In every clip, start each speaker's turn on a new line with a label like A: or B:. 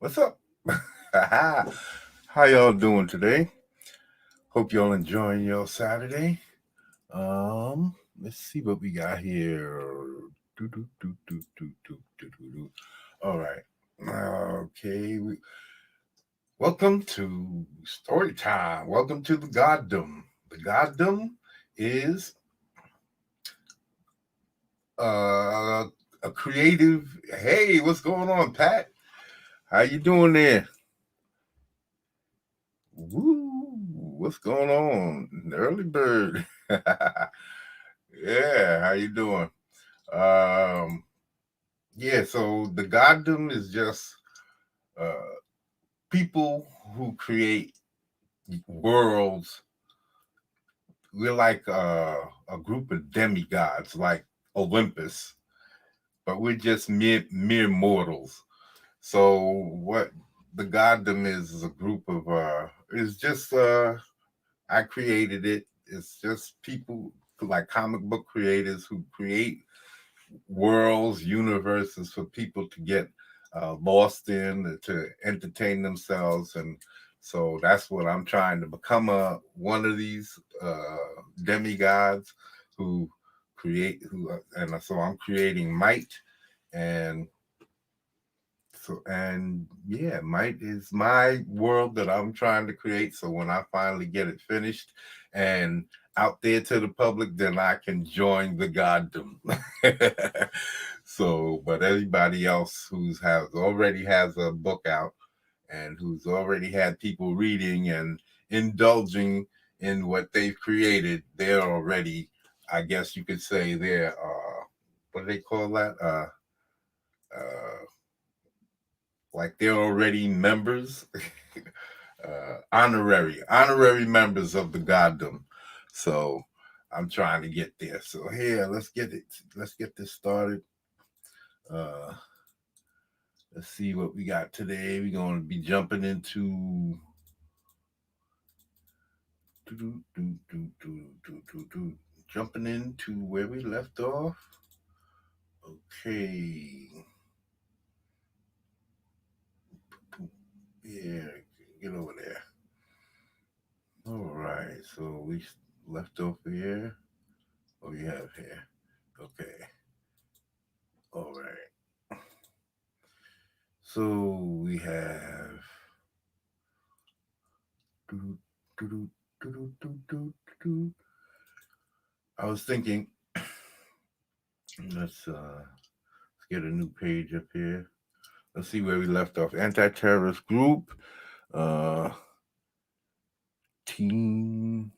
A: What's up? How y'all doing today? Hope y'all enjoying your Saturday. Let's see what we got here. Do, do, do, do, do, do, do, do, do. All right. Okay. Welcome to story time. Welcome to the Goddom. The Goddom is uh, a creative. Hey, what's going on, Pat? How you doing there? Woo! What's going on? Early bird. Yeah, how you doing? Um, yeah, so the Goddom is just uh people who create worlds. We're like a group of demigods, like Olympus, but we're just mere mortals. So what the Goddom is a group of is just I created it. It's just people like comic book creators who create worlds, universes for people to get lost in, to entertain themselves, and so that's what I'm trying to become one of these demigods who and so I'm creating Might, and yeah, Might is my world that I'm trying to create. So when I finally get it finished and out there to the public, then I can join the Goddom. So, but everybody else who's has already has a book out and who's already had people reading and indulging in what they've created, they're already, I guess you could say, they're what do they call that? Uh, like they're already members, honorary members of the Goddom. So I'm trying to get there. So here, let's get this started. Uh, let's see what we got today. We're going to be jumping into jumping into where we left off. Okay. Yeah, get over there. All right. So we left off here. What we have here? Okay. All right. So we have. I was thinking, let's get a new page up here. Let's see where we left off. Anti-terrorist group, uh, teen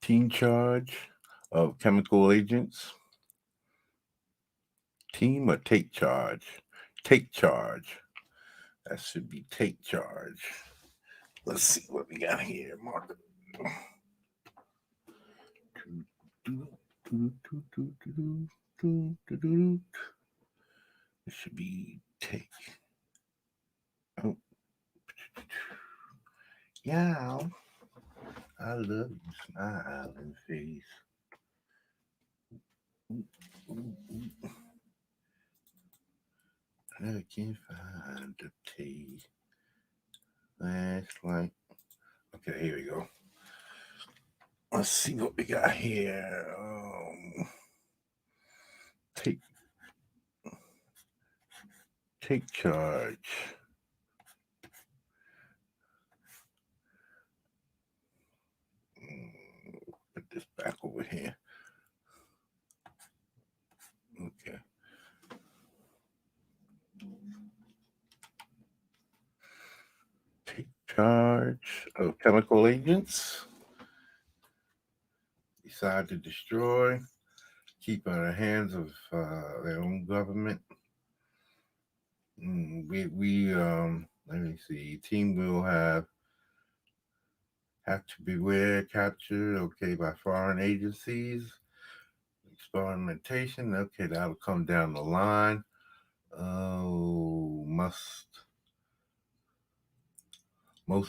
A: teen charge of chemical agents. Team or take charge? Take charge. That should be take charge. Let's see what we got here. Mark. It should be take. Oh, yeah. I love you, smiling face. Ooh, ooh, ooh. I can't find the T. Flashlight. Okay, here we go. Let's see what we got here. Take take charge. Put this back over here. Okay. Take charge of chemical agents. Decide to destroy. Keep in the hands of their own government. We let me see. Team will have to beware captured. Okay, by foreign agencies. Experimentation. Okay, that'll come down the line. Oh, most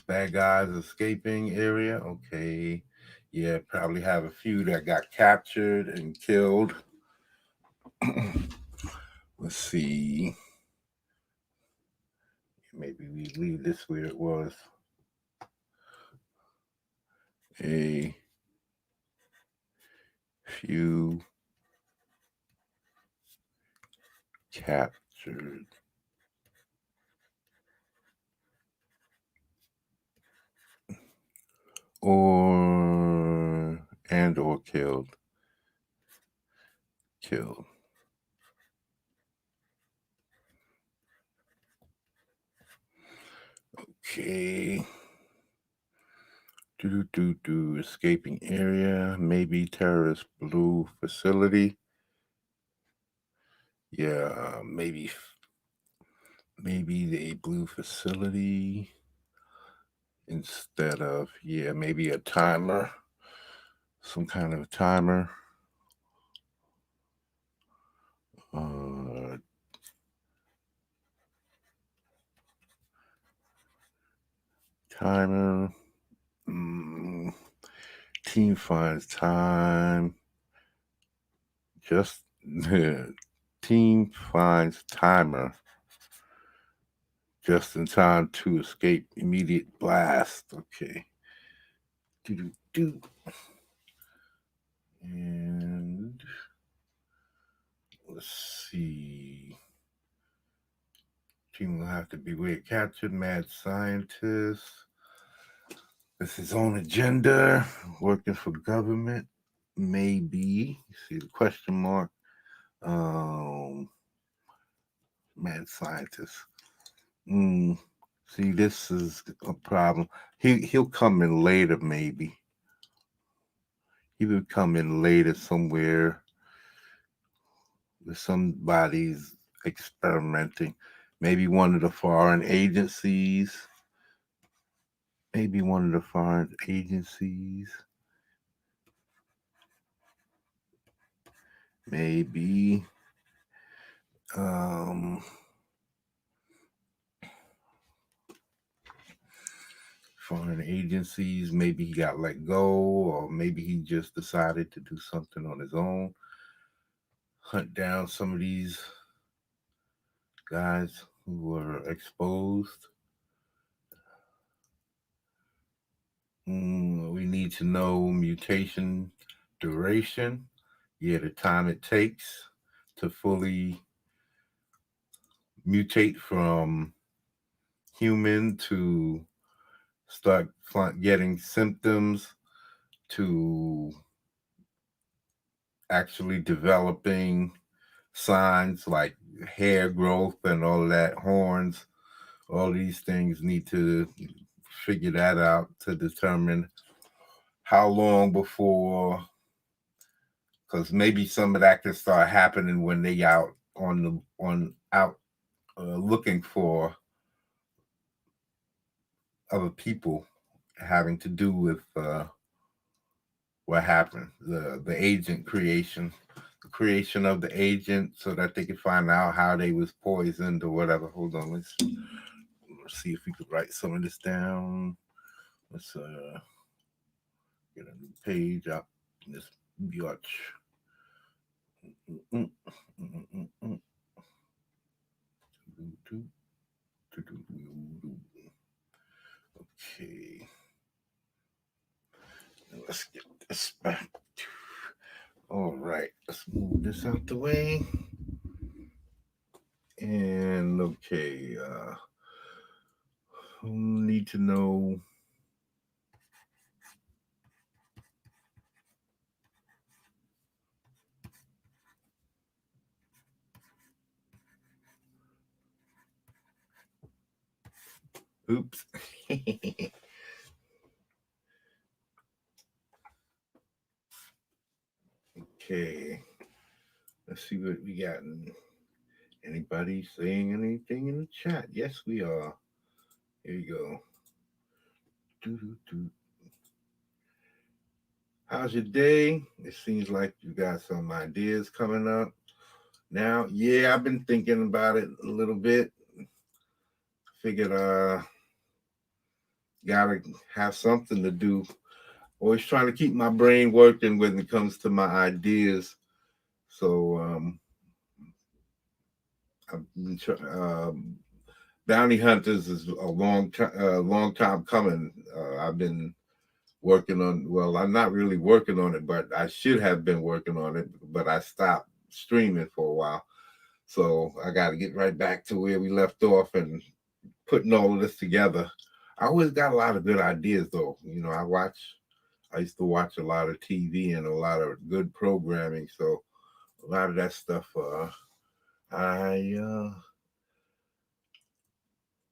A: bad guys escaping area. Okay, yeah, probably have a few that got captured and killed. Let's see. Maybe we leave this where it was. A few captured or killed. Okay. Escaping area, maybe terrorist blue facility. Yeah, maybe the blue facility instead of, yeah, maybe a timer, some kind of timer. Uh, timer. Mm, team finds time. Just team finds timer just in time to escape immediate blast. Okay. Do. And let's see. Team will have to beware captured mad scientist. This is his own agenda. Working for government. Maybe. See the question mark. Mad scientist. Mm, see, this is a problem. He'll come in later, maybe. He would come in later somewhere with somebody's experimenting. Maybe one of the foreign agencies. Maybe one of the foreign agencies. Maybe. Um, Foreign agencies. Maybe he got let go, or maybe he just decided to do something on his own. Hunt down some of these guys who were exposed. We need to know mutation duration. Yeah, the time it takes to fully mutate from human to start getting symptoms to actually developing signs like hair growth and all that, horns. All these things need to figure that out to determine how long before, because maybe some of that can start happening when they out on the on out looking for other people having to do with what happened, the agent creation, the creation of the agent, so that they could find out how they was poisoned or whatever. Hold on, let's see if we could write some of this down. Let's get a new page up. This biatch. Okay, let's get this back. All right, let's move this out the way. And okay, need to know. Oops. Okay, let's see what we got. Anybody saying anything in the chat? Yes, we are. Here you go. Doo-doo-doo. How's your day? It seems like you got some ideas coming up. Now, yeah, I've been thinking about it a little bit. Figured gotta have something to do. Always trying to keep my brain working when it comes to my ideas. So I've Bounty Hunters is long time coming. I've been working on. Well, I'm not really working on it, but I should have been working on it. But I stopped streaming for a while, so I got to get right back to where we left off and putting all of this together. I always got a lot of good ideas, though. You know, I used to watch a lot of TV and a lot of good programming, so a lot of that stuff. I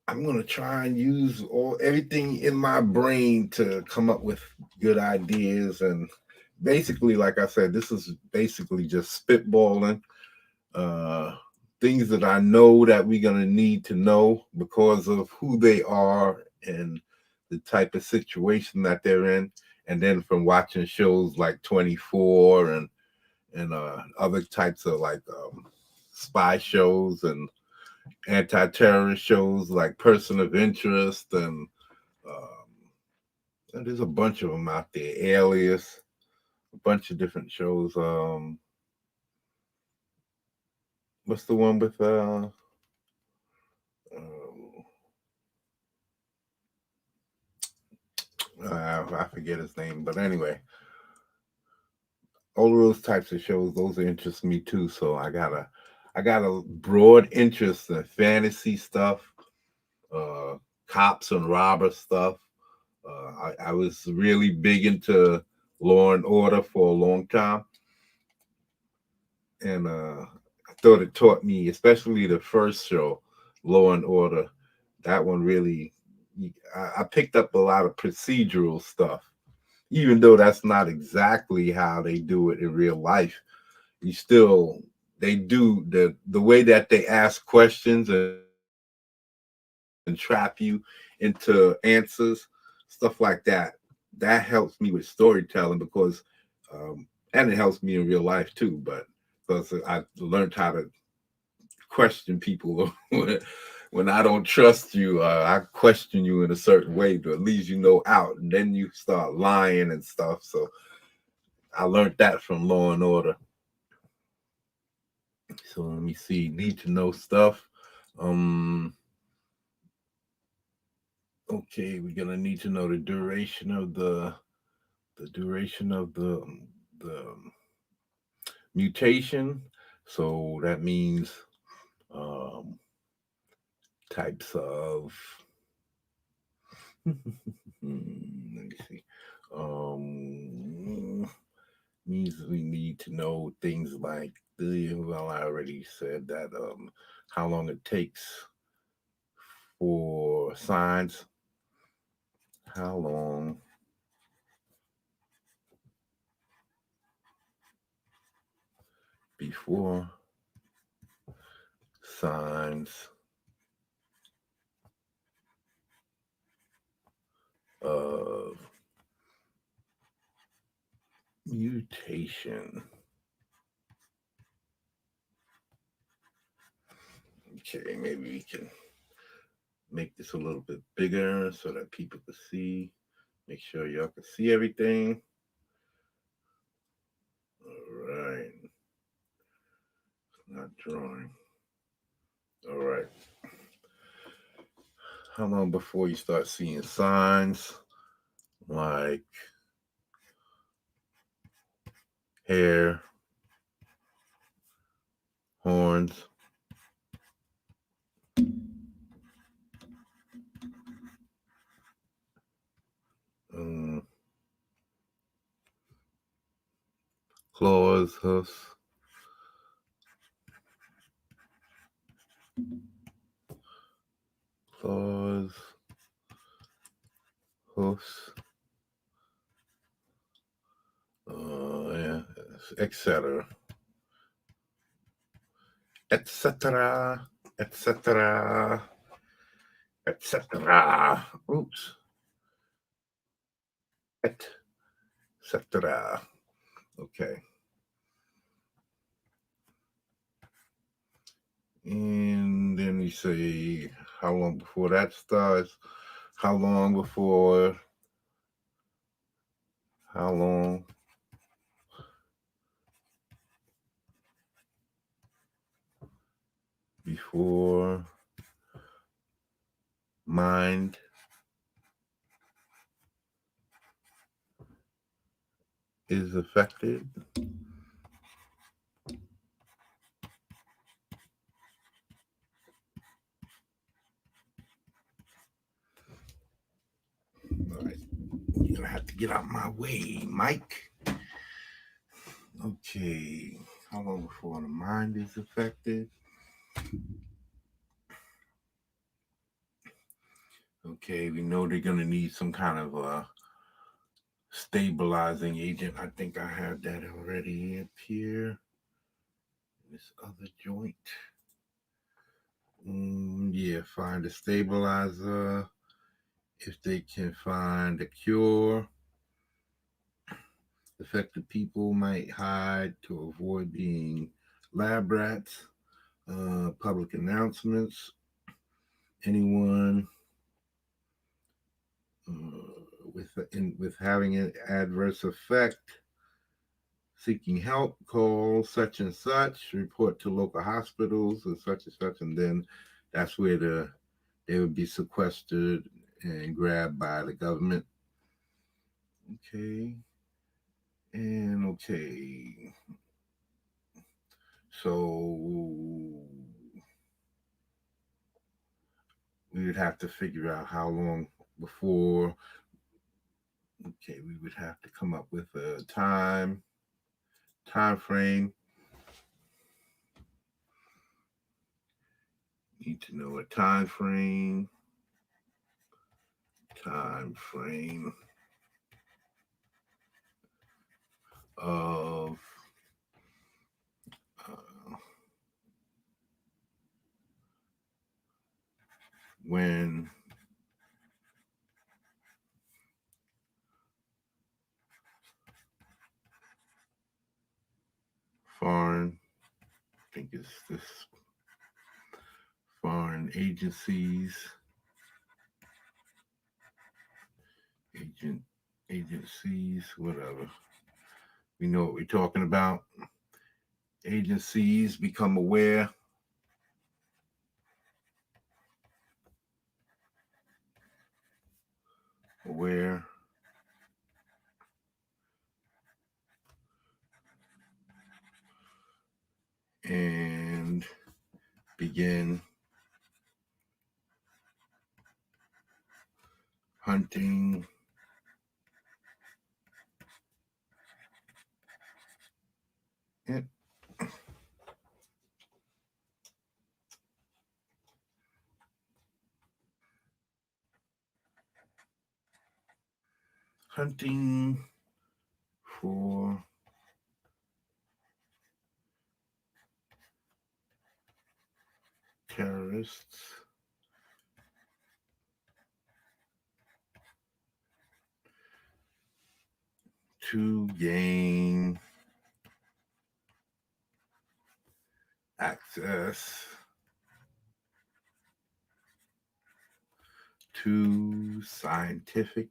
A: I'm gonna try and use all everything in my brain to come up with good ideas. And basically, like I said, this is basically just spitballing uh things that I know that we're gonna need to know because of who they are and the type of situation that they're in. And then from watching shows like 24 and other types of like spy shows and anti-terrorist shows like Person of Interest and there's a bunch of them out there. Alias, a bunch of different shows. What's the one with I forget his name, but anyway, all of those types of shows, those interest me too. So I got a broad interest in fantasy stuff, uh, cops and robber stuff. I was really big into Law and Order for a long time, and I thought it taught me, especially the first show, Law and Order. That one really, I picked up a lot of procedural stuff, even though that's not exactly how they do it in real life. You still, they do the way that they ask questions and trap you into answers, stuff like that. That helps me with storytelling because, um, and it helps me in real life too. But because I learned how to question people when I don't trust you, I question you in a certain way to leave you know out, and then you start lying and stuff. So I learned that from Law and Order. So let me see. Need to know stuff. Um. Okay, we're gonna need to know the duration of the mutation. So that means um, types of. Let me see. Um, means we need to know things like the. Well, I already said that. How long it takes for signs. How long before signs of mutation. Okay, maybe we can make this a little bit bigger so that people can see. Make sure y'all can see everything. All right. Not drawing. All right. How long before you start seeing signs like hair, horns, um, claws, hoofs, claws, hoofs, yeah, etc., etc., etc., etc. Oops, etc. Okay. And then you say how long before that starts, how long before, how long before mind is affected. All right, you're gonna have to get out my way, Mike. Okay, how long before the mind is affected? Okay, we know they're gonna need some kind of stabilizing agent. I think I have that already up here. This other joint. Yeah, find a stabilizer. If they can find a cure, affected people might hide to avoid being lab rats. Public announcements. Anyone with having an adverse effect, seeking help, call such and such, report to local hospitals and such, and then that's where they would be sequestered and grabbed by the government. Okay, and okay, so we would have to figure out how long before. Okay, we would have to come up with a time frame. Need to know a time frame of uh, when foreign, I think it's this foreign agent agencies, whatever. We know what we're talking about. Agencies become aware, and begin hunting it. Hunting for terrorists to gain access to scientific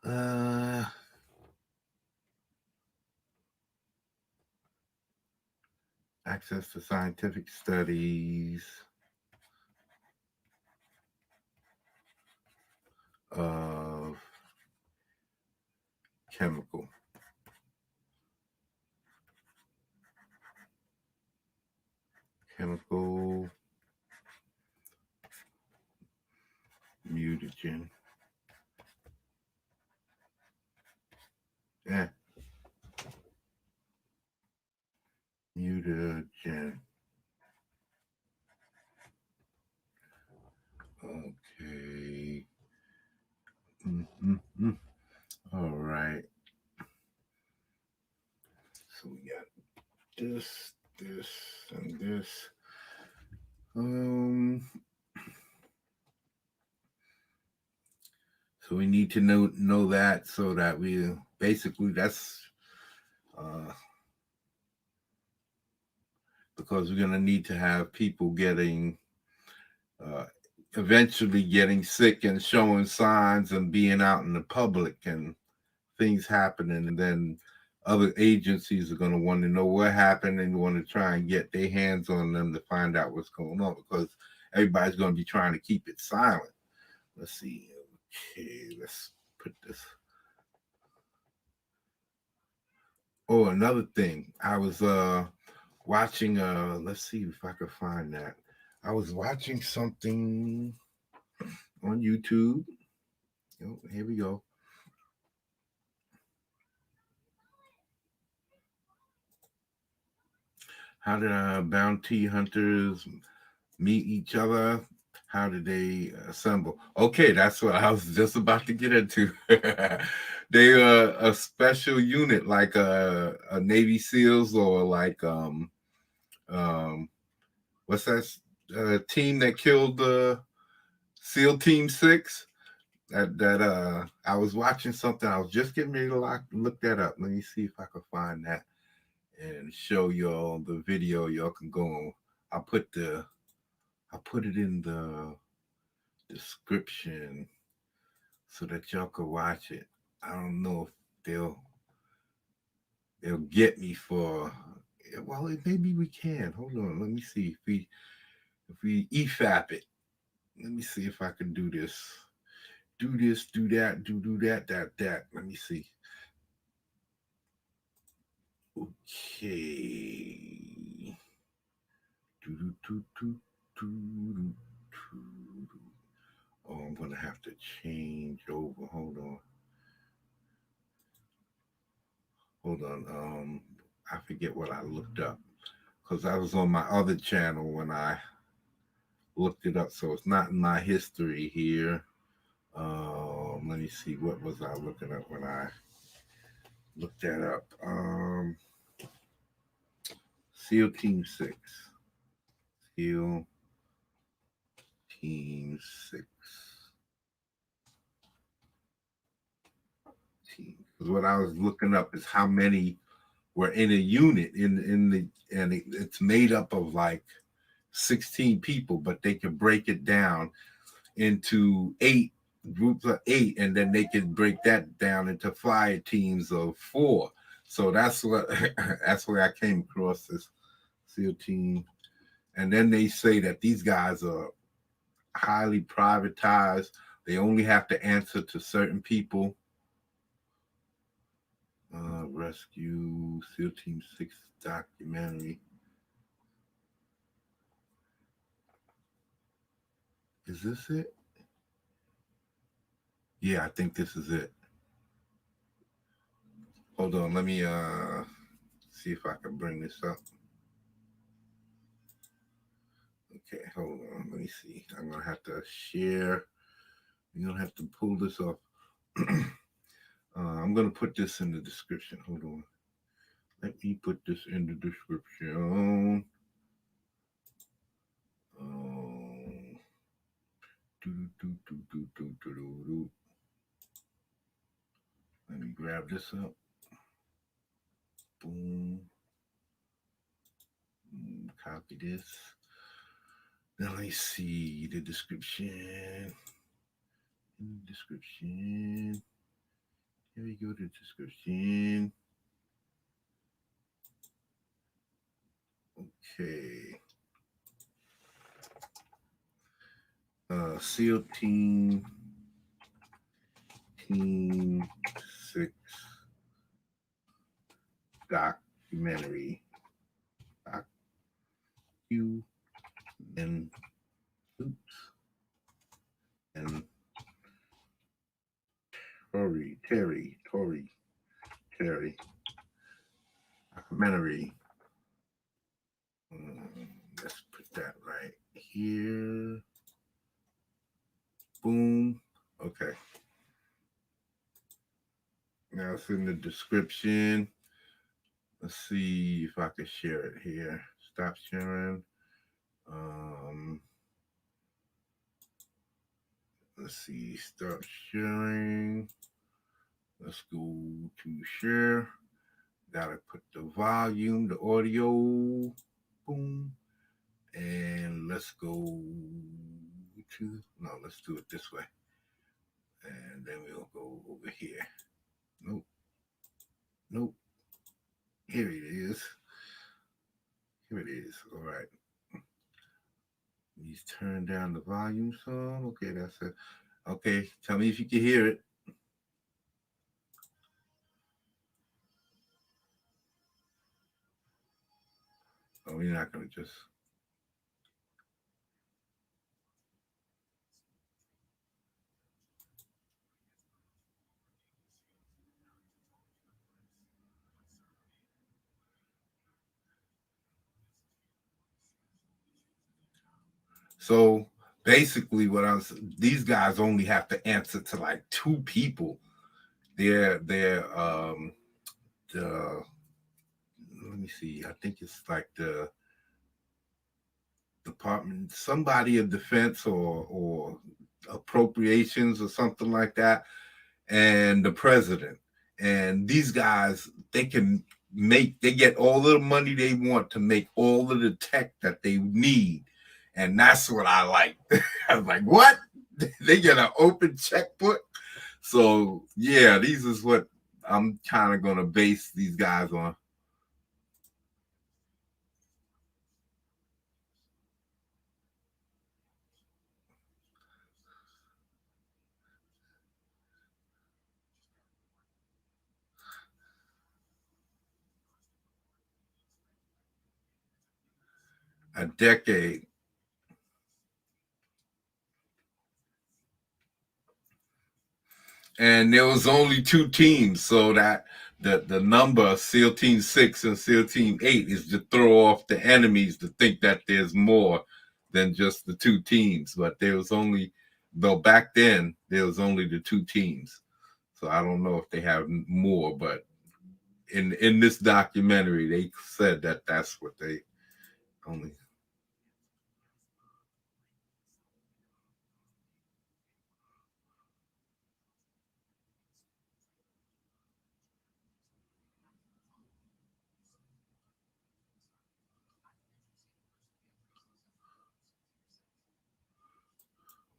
A: uh, access to scientific studies of chemical chemical mutagen. Yeah, mutagen. Okay. Mm-hmm. All right. So we got this, and this. Um. So we need to know that so that we basically that's uh, because we're gonna need to have people getting uh, eventually getting sick and showing signs and being out in the public and things happening, and then other agencies are going to want to know what happened and want to try and get their hands on them to find out what's going on, because everybody's going to be trying to keep it silent. Let's see. Okay, let's put this. Oh, another thing. I was watching let's see if I could find that. I was watching something on YouTube. Oh, here we go. How did bounty hunters meet each other? How did they assemble? Okay, that's what I was just about to get into. They are a special unit, like a Navy SEALs, or like um what's that team that killed SEAL Team 6? That I was watching something. I was just getting ready to look that up. Let me see if I can find that and show y'all the video. Y'all can go on. I'll put the I'll put it in the description so that y'all can watch it. I don't know if they'll get me for, well, maybe we can. Hold on, let me see if we EFAP it. Let me see if I can do this. Do this, do that, do that. Let me see. Okay. Do, do, do, do, do, do, do. Oh, I'm gonna have to change over. Hold on. I forget what I looked up because I was on my other channel when I looked it up, so it's not in my history here. Let me see. What was I looking up when I looked that up? SEAL Team 6. SEAL Team 6. Because what I was looking up is how many were in a unit in the, and it's made up of like 16 people, but they can break it down into 8 groups of 8, and then they can break that down into fire teams of 4. So that's what that's where I came across this SEAL team. And then they say that these guys are highly privatized. They only have to answer to certain people. Rescue SEAL Team 6 documentary. Is this it? Yeah, I think this is it. Hold on, let me see if I can bring this up. Okay, hold on. Let me see. I'm gonna have to share. You're gonna have to pull this up. I'm gonna put this in the description. Hold on. Let me put this in the description. Um, do, do, do, do, do, do, do, do. Let me grab this up. Boom. Copy this. Now let me see the description. In the description. Here we go. The description. Okay. SEAL Team 6 documentary. Documentary. And Terry documentary. Let's put that right here. Boom. Okay. Now it's in the description. Let's see if I can share it here. Stop sharing. Let's see. Stop sharing. Let's go to share. Gotta put the volume, the audio. Boom. And let's go to, no, let's do it this way. And then we'll go over here. Nope. Nope. Here it is. Here it is. All right. Please turn down the volume some. Okay, that's it. Okay, tell me if you can hear it. Oh, we're not going to just. So basically, these guys only have to answer to like two people. They're the let me see. I think it's like the Department, somebody of Defense or Appropriations or something like that, and the president. And these guys, they get all of the money they want to make all of the tech that they need. And that's what I like. I was like, what? They get an open checkbook? So yeah, these is what I'm kind of gonna base these guys on. A decade. And there was only two teams, so that the number SEAL Team 6 and SEAL Team 8 is to throw off the enemies to think that there's more than just the two teams. But there was only, though back then, there was only the two teams. So I don't know if they have more, but in this documentary, they said that that's what they only.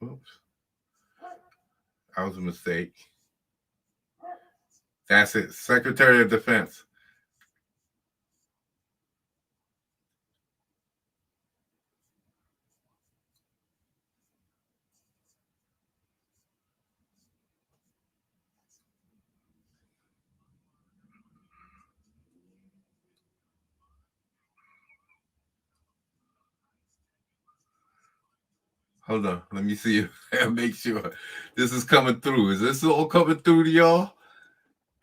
A: Oops. That was a mistake. That's it. Secretary of Defense. Hold on. Let me see if make sure this is coming through. Is this all coming through to y'all?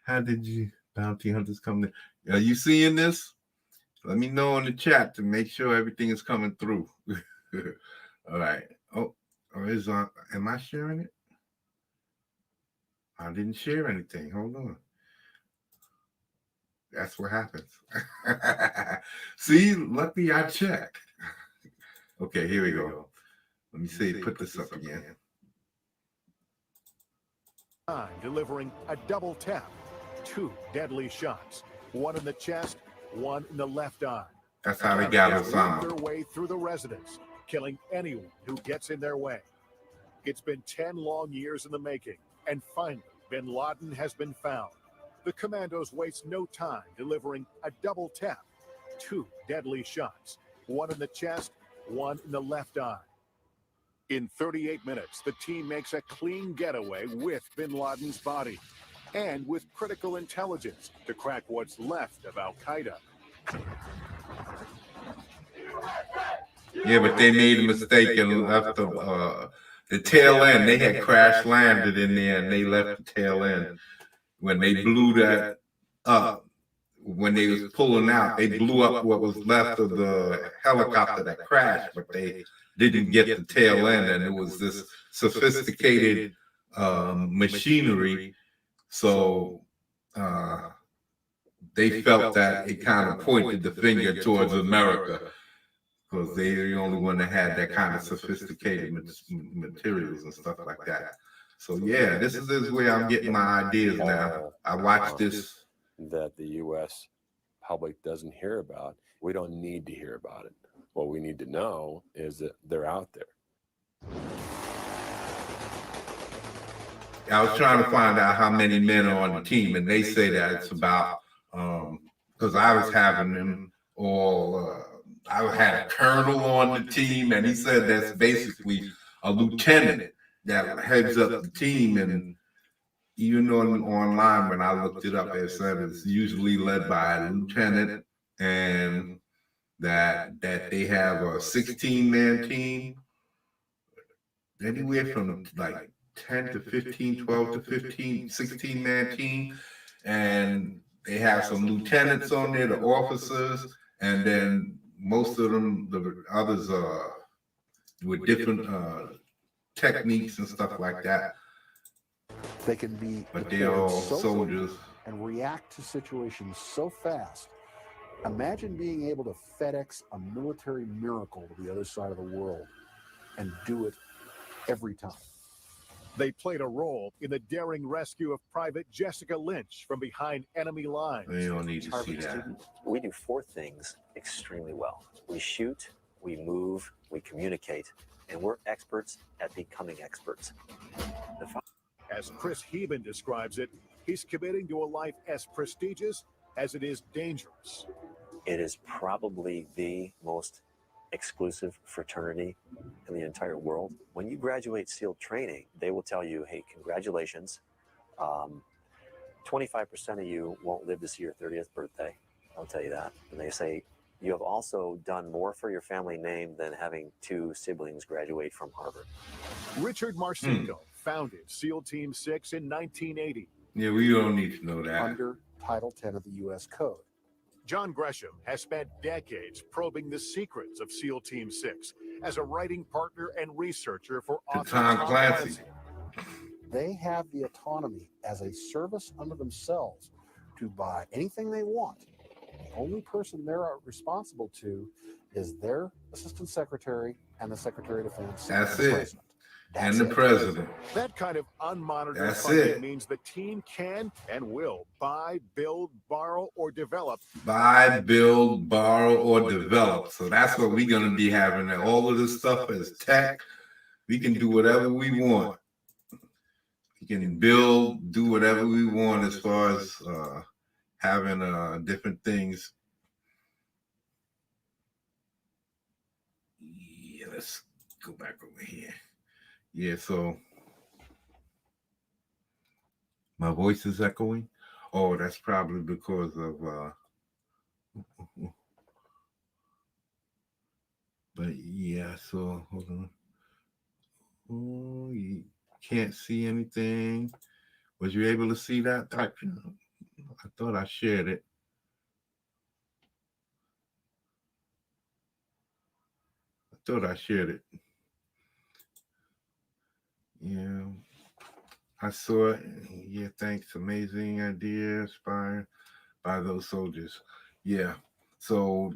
A: How did you bounty hunters come there? Are you seeing this? Let me know in the chat to make sure everything is coming through. All right. Oh, is am I sharing it? I didn't share anything. Hold on. That's what happens. See, lucky I checked. Okay, here we go. Let me see. Put this up again.
B: Delivering a double tap, 2 deadly shots, one in the chest, one in the left eye.
A: That's how they got us on.
B: Their way through the residence, killing anyone who gets in their way. It's been 10 long years in the making, and finally, bin Laden has been found. The commandos waste no time delivering a double tap, 2 deadly shots, one in the chest, one in the left eye. In 38 minutes, the team makes a clean getaway with bin Laden's body and with critical intelligence to crack what's left of Al-Qaeda.
A: Yeah, but they made a mistake and left the tail end. They had crash landed in there and they left the tail end. When they blew that up, when they was pulling out, they blew up what was left of the helicopter that crashed, but they didn't get the tail end, and it was this sophisticated machinery. So they felt that it kind of pointed the finger towards America because they're the only one that had that kind of sophisticated materials and stuff like that. So yeah, this is where I'm getting my ideas now. I watched this.
C: That the U.S. public doesn't hear about. We don't need to hear about it. What we need to know is that they're out there.
A: I was trying to find out how many men are on the team, and they say that it's about because I was having them all. I had a colonel on the team, and he said that's basically a lieutenant that heads up the team. And even online, when I looked it up, it said it's usually led by a lieutenant, and that they have a 16-man team, anywhere from like 10 to 15, 12 to 15, 16-man team. And they have some lieutenants on there, the officers, and then most of them, the others, with different techniques and stuff like that.
D: They can be
A: But they're all
D: so
A: soldiers.
D: and react to situations so fast. Imagine being able to FedEx a military miracle to the other side of the world and do it every time.
B: They played a role in the daring rescue of Private Jessica Lynch from behind enemy lines.
A: They don't need to see
E: Harvard
A: that.
E: student, we do 4 things extremely well. We shoot, we move, we communicate, and we're experts at becoming experts.
B: As Chris Heben describes it, he's committing to a life as prestigious as it is dangerous.
E: It is probably the most exclusive fraternity in the entire world. When you graduate SEAL training, they will tell you, hey, congratulations. 25% of you won't live to see your 30th birthday. I'll tell you that. And they say, you have also done more for your family name than having 2 siblings graduate from Harvard.
B: Richard Marcinko founded SEAL Team 6 in 1980.
A: Yeah, we don't need to know that.
D: Under Title 10 of the U.S. Code.
B: John Gresham has spent decades probing the secrets of SEAL Team 6 as a writing partner and researcher for author
A: Tom Clancy.
D: They have the autonomy as a service unto themselves to buy anything they want. The only person they're responsible to is their assistant secretary and the secretary of defense.
A: That's
D: and the
A: it.
D: president.
A: And the president.
B: That kind of unmonitored
A: That's
B: funding
A: it.
B: means the team can and will buy, build, borrow, or develop.
A: Buy, build, borrow, or develop. So that's what we're going to be having. All of this stuff is tech. We can do whatever we want. We can build, do whatever we want as far as having different things. Yeah, let's go back over here. Yeah, so my voice is echoing. Oh, that's probably because of but yeah, so hold on. Oh, you can't see anything. Was you able to see that? I thought I shared it. Yeah, I saw it. Yeah, thanks. Amazing idea, inspired by those soldiers. Yeah, so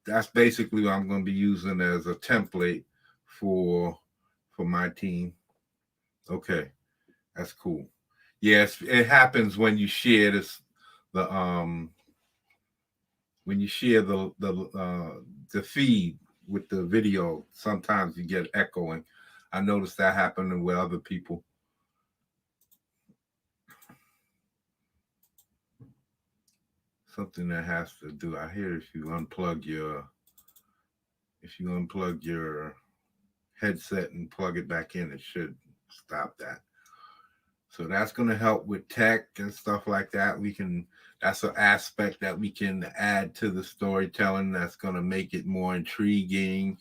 A: that's basically what I'm going to be using as a template for my team. Okay, that's cool. Yes, it happens when you share this, when you share the feed with the video. Sometimes you get echoing. I noticed that happening with other people. Something that has to do. I hear if you unplug your headset and plug it back in, it should stop that. So that's going to help with tech and stuff like that. That's an aspect that we can add to the storytelling that's going to make it more intriguing,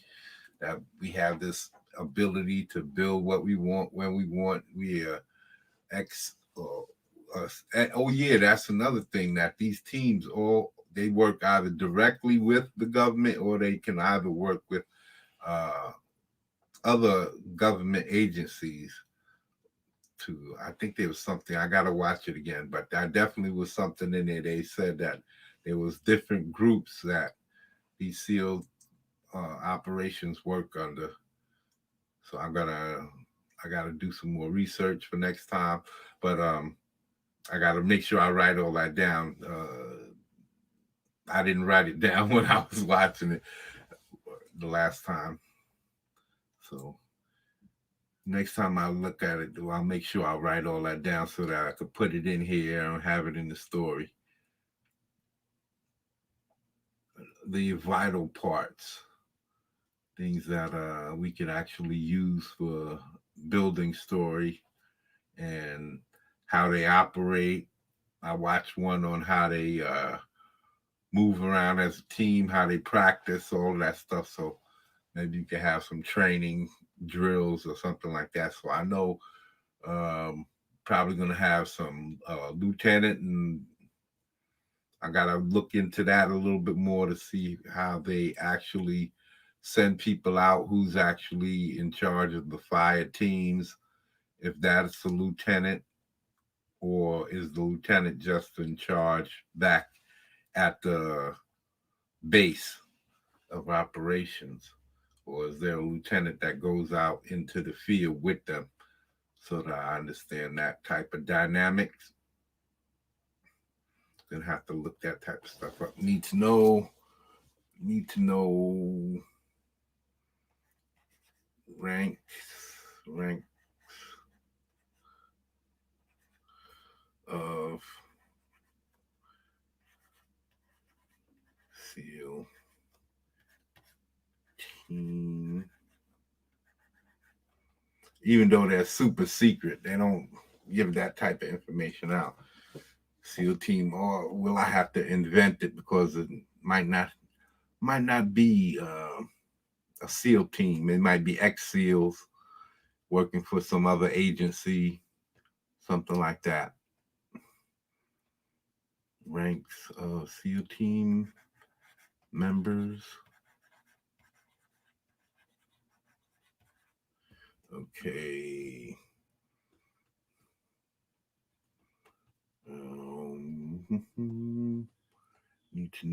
A: that we have this ability to build what we want when we want. Oh yeah, that's another thing, that these teams they work either directly with the government, or they can either work with other government agencies. I think there was something, I gotta watch it again, but there definitely was something in there. They said that there was different groups that these SEAL operations work under. So I gotta do some more research for next time, but I gotta make sure I write all that down. I didn't write it down when I was watching it the last time, so next time I look at it, I'll make sure I write all that down so that I could put it in here and have it in the story. the vital parts, things that we could actually use for building story and how they operate. I watched one on how they move around as a team, how they practice, all of that stuff. So maybe you can have some training drills or something like that. So I know probably going to have some lieutenant, and I got to look into that a little bit more to see how they actually send people out, who's actually in charge of the fire teams, if that's the lieutenant, or is the lieutenant just in charge back at the base of operations, or is there a lieutenant that goes out into the field with them, so that I understand that type of dynamics. Gonna have to look that type of stuff up. Need to know ranks ranks of SEAL team. Even though they're super secret, they don't give that type of information out. SEAL team, or will I have to invent it because it might not be a SEAL team. It might be ex SEALs working for some other agency, something like that. Ranks of SEAL team members. Okay.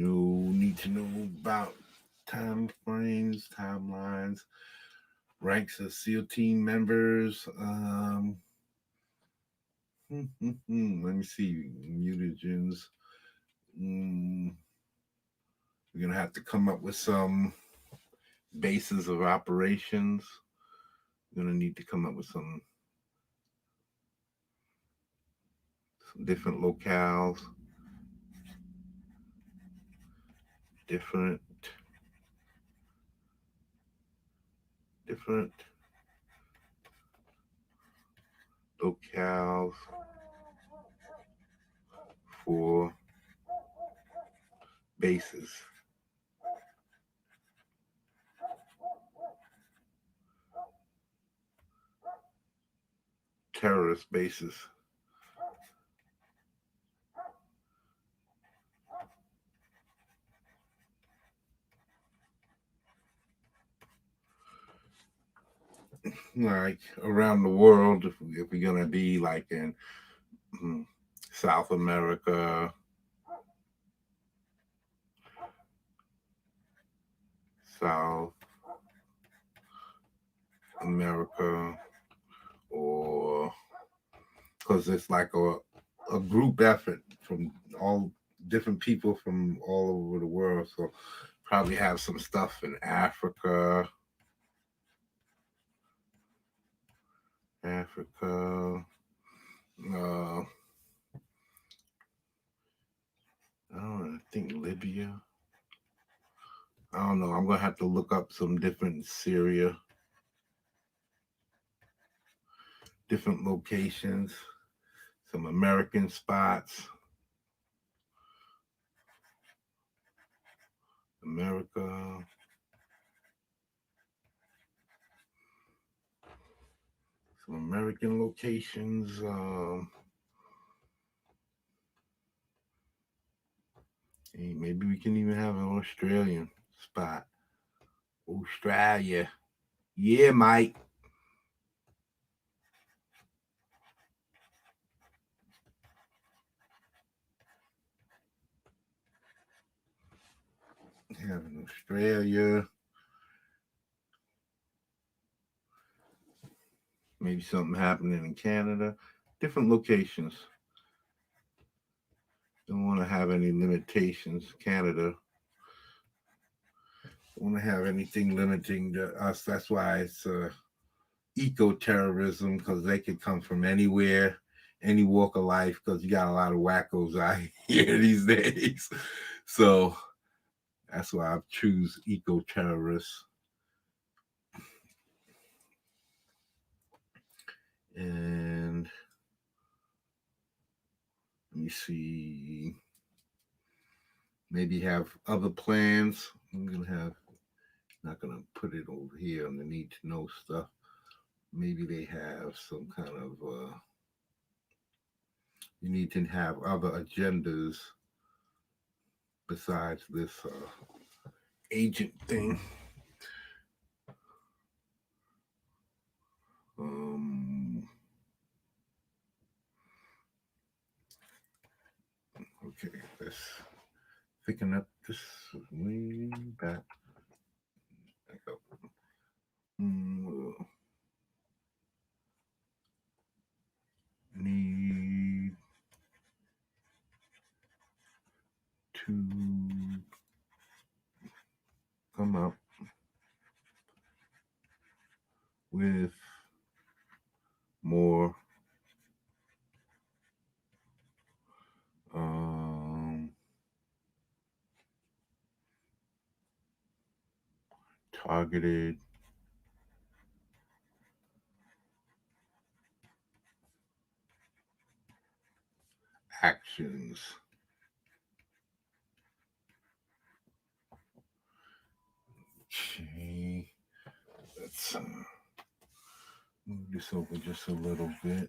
A: Need to know about time frames, timelines, ranks of SEAL team members. Let me see, mutagens. We're gonna have to come up with some bases of operations. We're gonna need to come up with some different locales, different locales for bases. Terrorist bases. Like around the world, if we're gonna be like in South America, South America, or because it's like a group effort from all different people from all over the world. So probably have some stuff in Africa. I don't know, I think Libya. I don't know. I'm gonna have to look up some different Syria, different locations, some American spots. America. Some American locations. Maybe we can even have an Australian spot. Australia. Yeah, Mike. Have in Australia. Maybe something happening in Canada. Different locations. Don't want to have any limitations. Canada. Don't want to have anything limiting us. That's why it's eco-terrorism, because they could come from anywhere, any walk of life, because you got a lot of wackos out here these days. So That's why I choose eco-terrorists. And let me see. Maybe have other plans. I'm gonna have. Not gonna put it over here on the need to know stuff. Maybe they have some kind of. You need to have other agendas besides this agent thing. Okay, let's picking up this way back. Back up. Need to come up with more targeted actions. Okay, let's move this over just a little bit.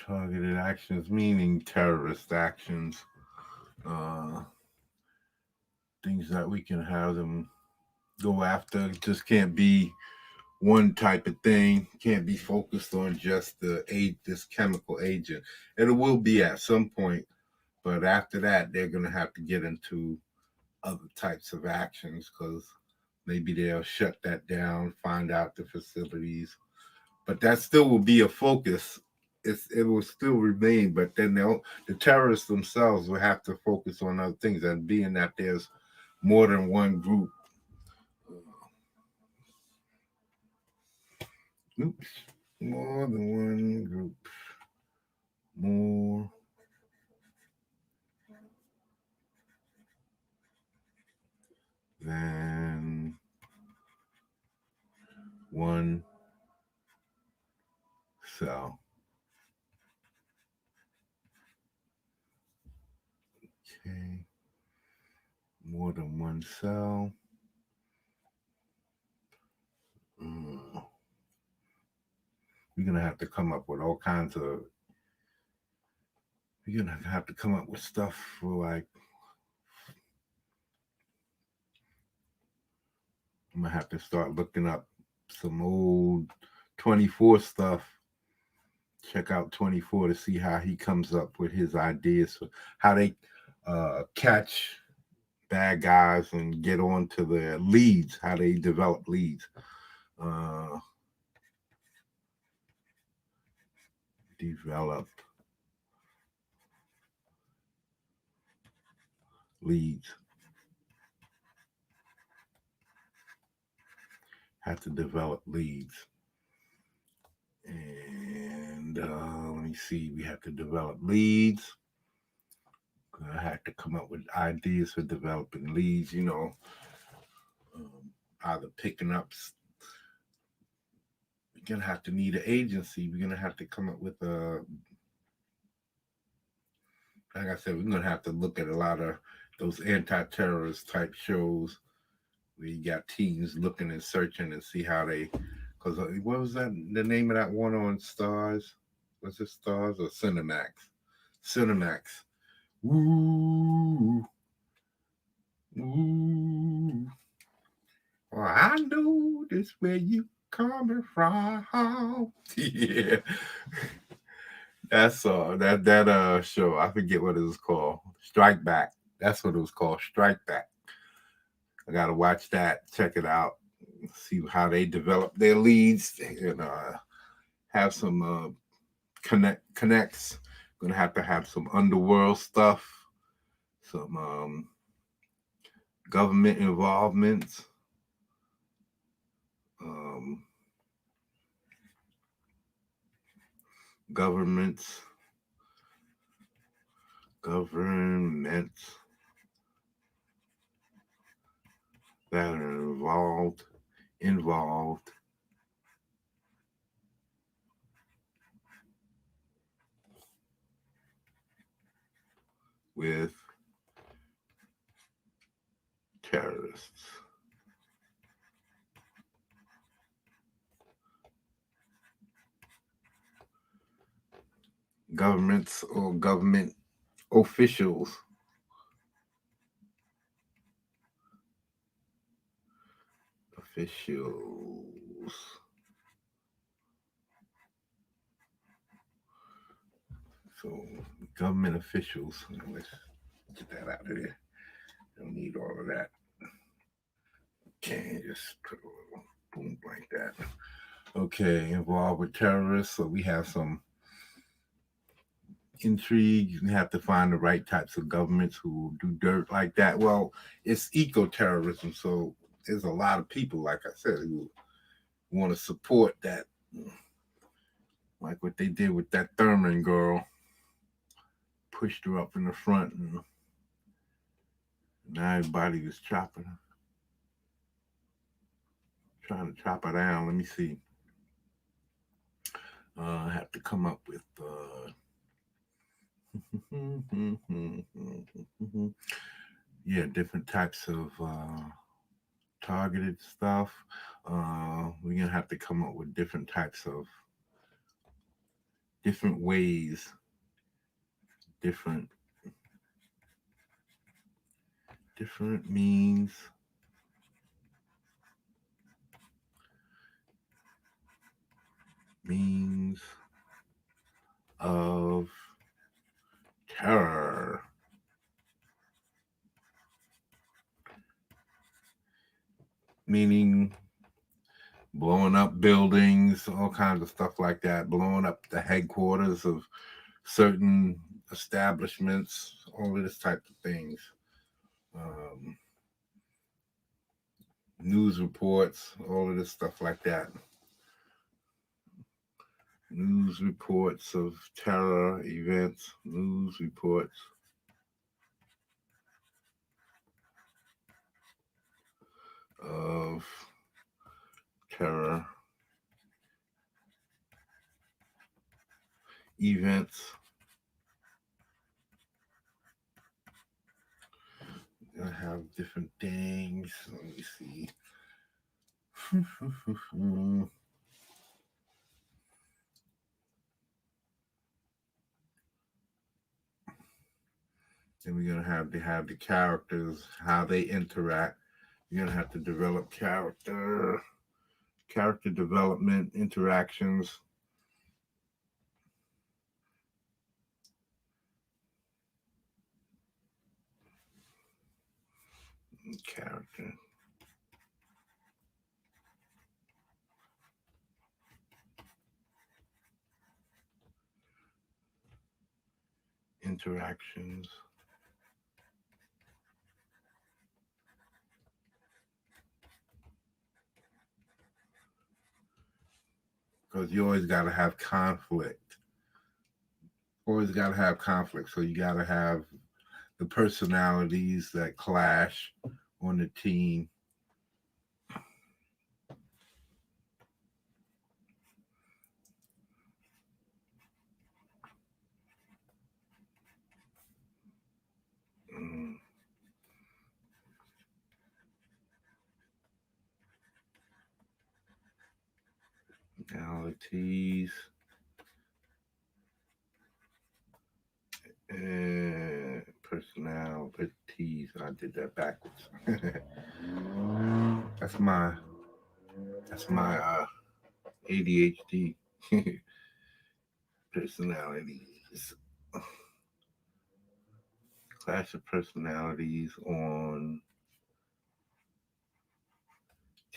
A: Targeted actions meaning terrorist actions, things that we can have them go after. It just can't be one type of thing. Can't be focused on just this chemical agent. And it will be at some point, but after that, they're going to have to get into other types of actions because maybe they'll shut that down, find out the facilities. But that still will be a focus. It will still remain, but then the terrorists themselves will have to focus on other things. And being that there's more than one group, more than one group, more than one cell. Okay, more than one cell. We're gonna have to come up with all kinds of. We're gonna have to come up with stuff for like. I'm gonna have to start looking up some old 24 stuff. Check out 24 to see how he comes up with his ideas for how they catch bad guys and get on to the leads, how they develop leads. Develop leads. Have to develop leads. And let me see, we have to develop leads. I had to come up with ideas for developing leads, either picking up. We're going to have to need an agency. We're going to have to come up with like I said, we're going to have to look at a lot of those anti-terrorist type shows where you got teams looking and searching and see how they, because what was that, the name of that one on Stars? Was it Stars or Cinemax? Cinemax. Ooh. Ooh. Well, I know this where you coming from. Yeah. That's that show. I forget what it was called. Strike Back. That's what it was called. Strike Back. I gotta watch that. Check it out. See how they develop their leads and have some connects. Gonna have to have some underworld stuff, some government involvements. governments that are involved with terrorists. Governments or government officials So government officials, let's get that out of there. Don't need all of that. Okay, just put a little boom like that. Okay, involved with terrorists. So we have some intrigue. You have to find the right types of governments who do dirt like that. Well, it's eco-terrorism, so there's a lot of people, like I said, who want to support that, like what they did with that Thurman girl. Pushed her up in the front, and now everybody was trying to chop her down. Let me see. I have to come up with yeah, different types of targeted stuff. We're gonna have to come up with different types of different ways, different means of terror. Meaning blowing up buildings, all kinds of stuff like that, blowing up the headquarters of certain establishments, all of this type of things. News reports, all of this stuff like that. News reports of terror events, news reports of terror events. I have different things. Let me see. And we're gonna have to have the characters, how they interact. You're gonna have to develop character development, interactions. Character. Interactions. Because you always got to have conflict. Always got to have conflict. So you got to have the personalities that clash on the team. Personalities. Personalities. I did that backwards. That's my ADHD. Personalities. Clash of personalities on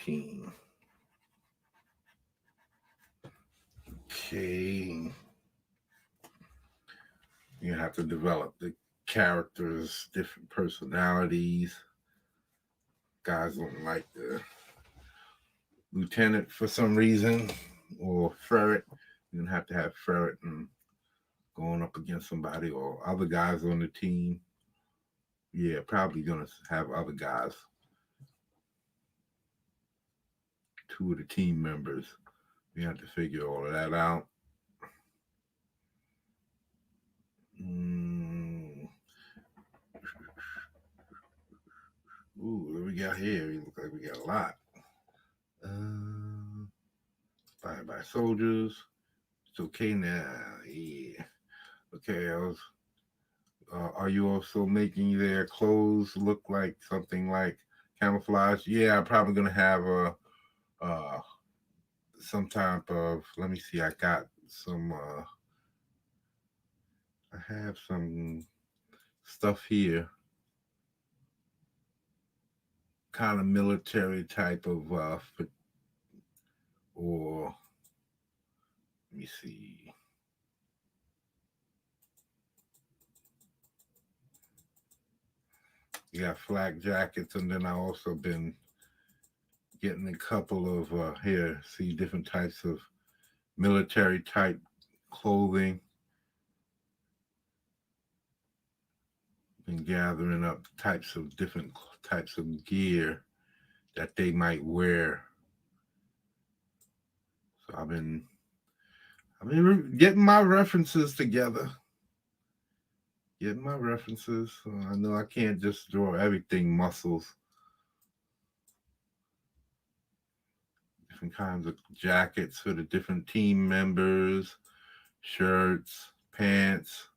A: team. Okay. You have to develop the characters, different personalities. Guys don't like the lieutenant for some reason, or ferret. You're gonna have to have Ferret and going up against somebody or other guys on the team. Yeah, probably gonna have other guys. Two of the team members. We have to figure all of that out. Mm. Ooh, what we got here? It looks like we got a lot. Bye soldiers. It's okay now. Yeah. Okay. Are you also making their clothes look like something like camouflage? Yeah, I'm probably gonna have uh some type of. Let me see. I got some. I have some stuff here. Kind of military type of or let me see. You got flak jackets, and then I also been getting a couple of here. See different types of military type clothing. Been gathering up types of different types of gear that they might wear. So I've been getting my references together. Getting my references. So I know I can't just draw everything muscles. Different kinds of jackets for the different team members, shirts, pants,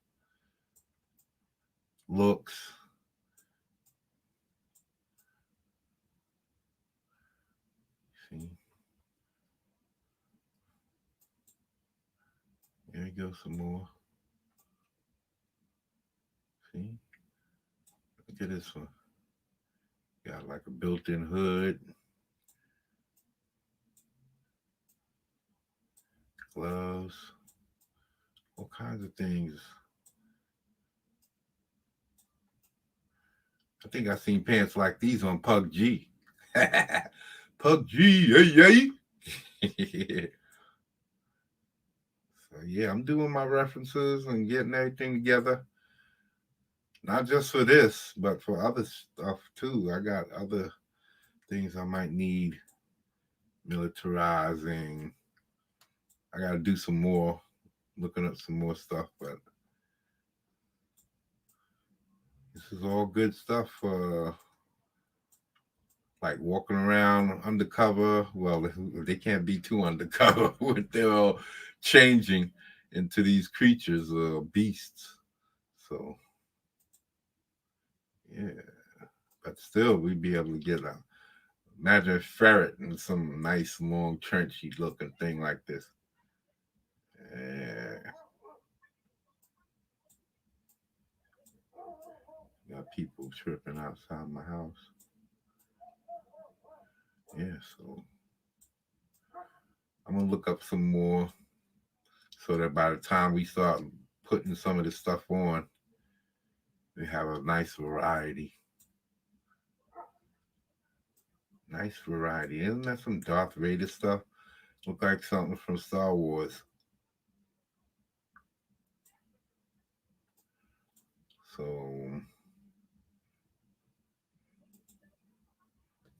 A: looks. See, there we go, some more. See, look at this one. Got like a built-in hood, gloves, all kinds of things. I think I seen pants like these on Pug G. Pug G, hey, hey. So yeah, I'm doing my references and getting everything together. Not just for this, but for other stuff too. I got other things I might need militarizing. I got to do some more, looking up some more stuff, but this is all good stuff. Like walking around undercover. Well, they can't be too undercover when they're all changing into these creatures or beasts. So, yeah, but still, we'd be able to get a. Imagine a ferret in some nice, long, trenchy looking thing like this. Yeah. Got people tripping outside my house. Yeah, so I'm gonna look up some more so that by the time we start putting some of this stuff on, we have a nice variety. Nice variety. Isn't that some Darth Vader stuff? Look like something from Star Wars. So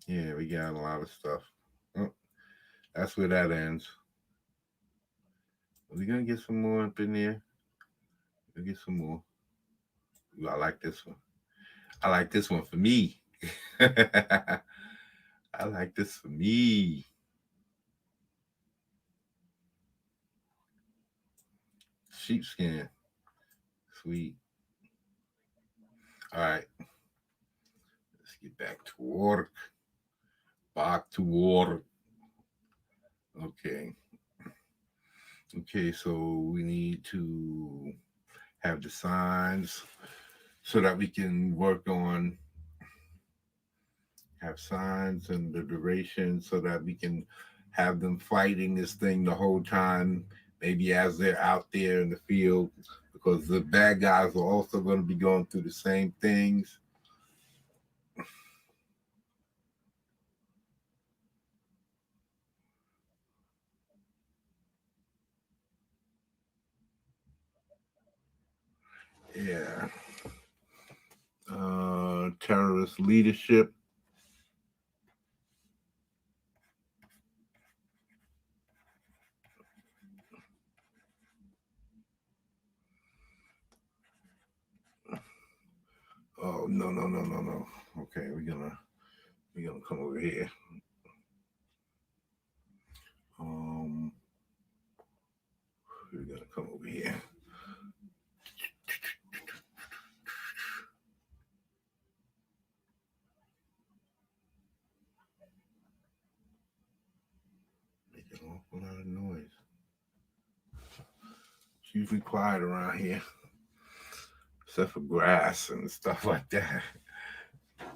A: yeah, we got a lot of stuff. Oh, that's where that ends. Are we gonna get some more up in there? We'll get some more. Ooh, I like this one. I like this one for me. I like this for me. Sheepskin. Sweet. All right. Let's get back to work. Back to work. Okay. Okay, so we need to have the signs so that we can work on have signs and the duration so that we can have them fighting this thing the whole time, maybe as they're out there in the field, because the bad guys are also going to be going through the same things. Yeah. Terrorist leadership. Oh, no, no, no, no, no. Okay, we're gonna come over here. Um, we're gonna come over here. Making an awful lot of noise. It's usually quiet around here, except for grass and stuff like that.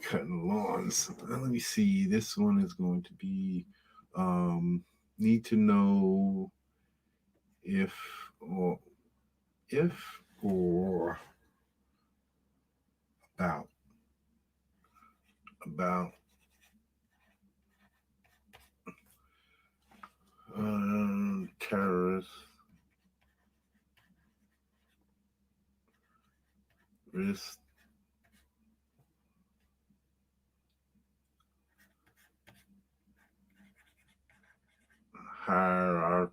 A: Cutting lawns. Let me see. This one is going to be need to know if or if or about terrorist risk hierarchical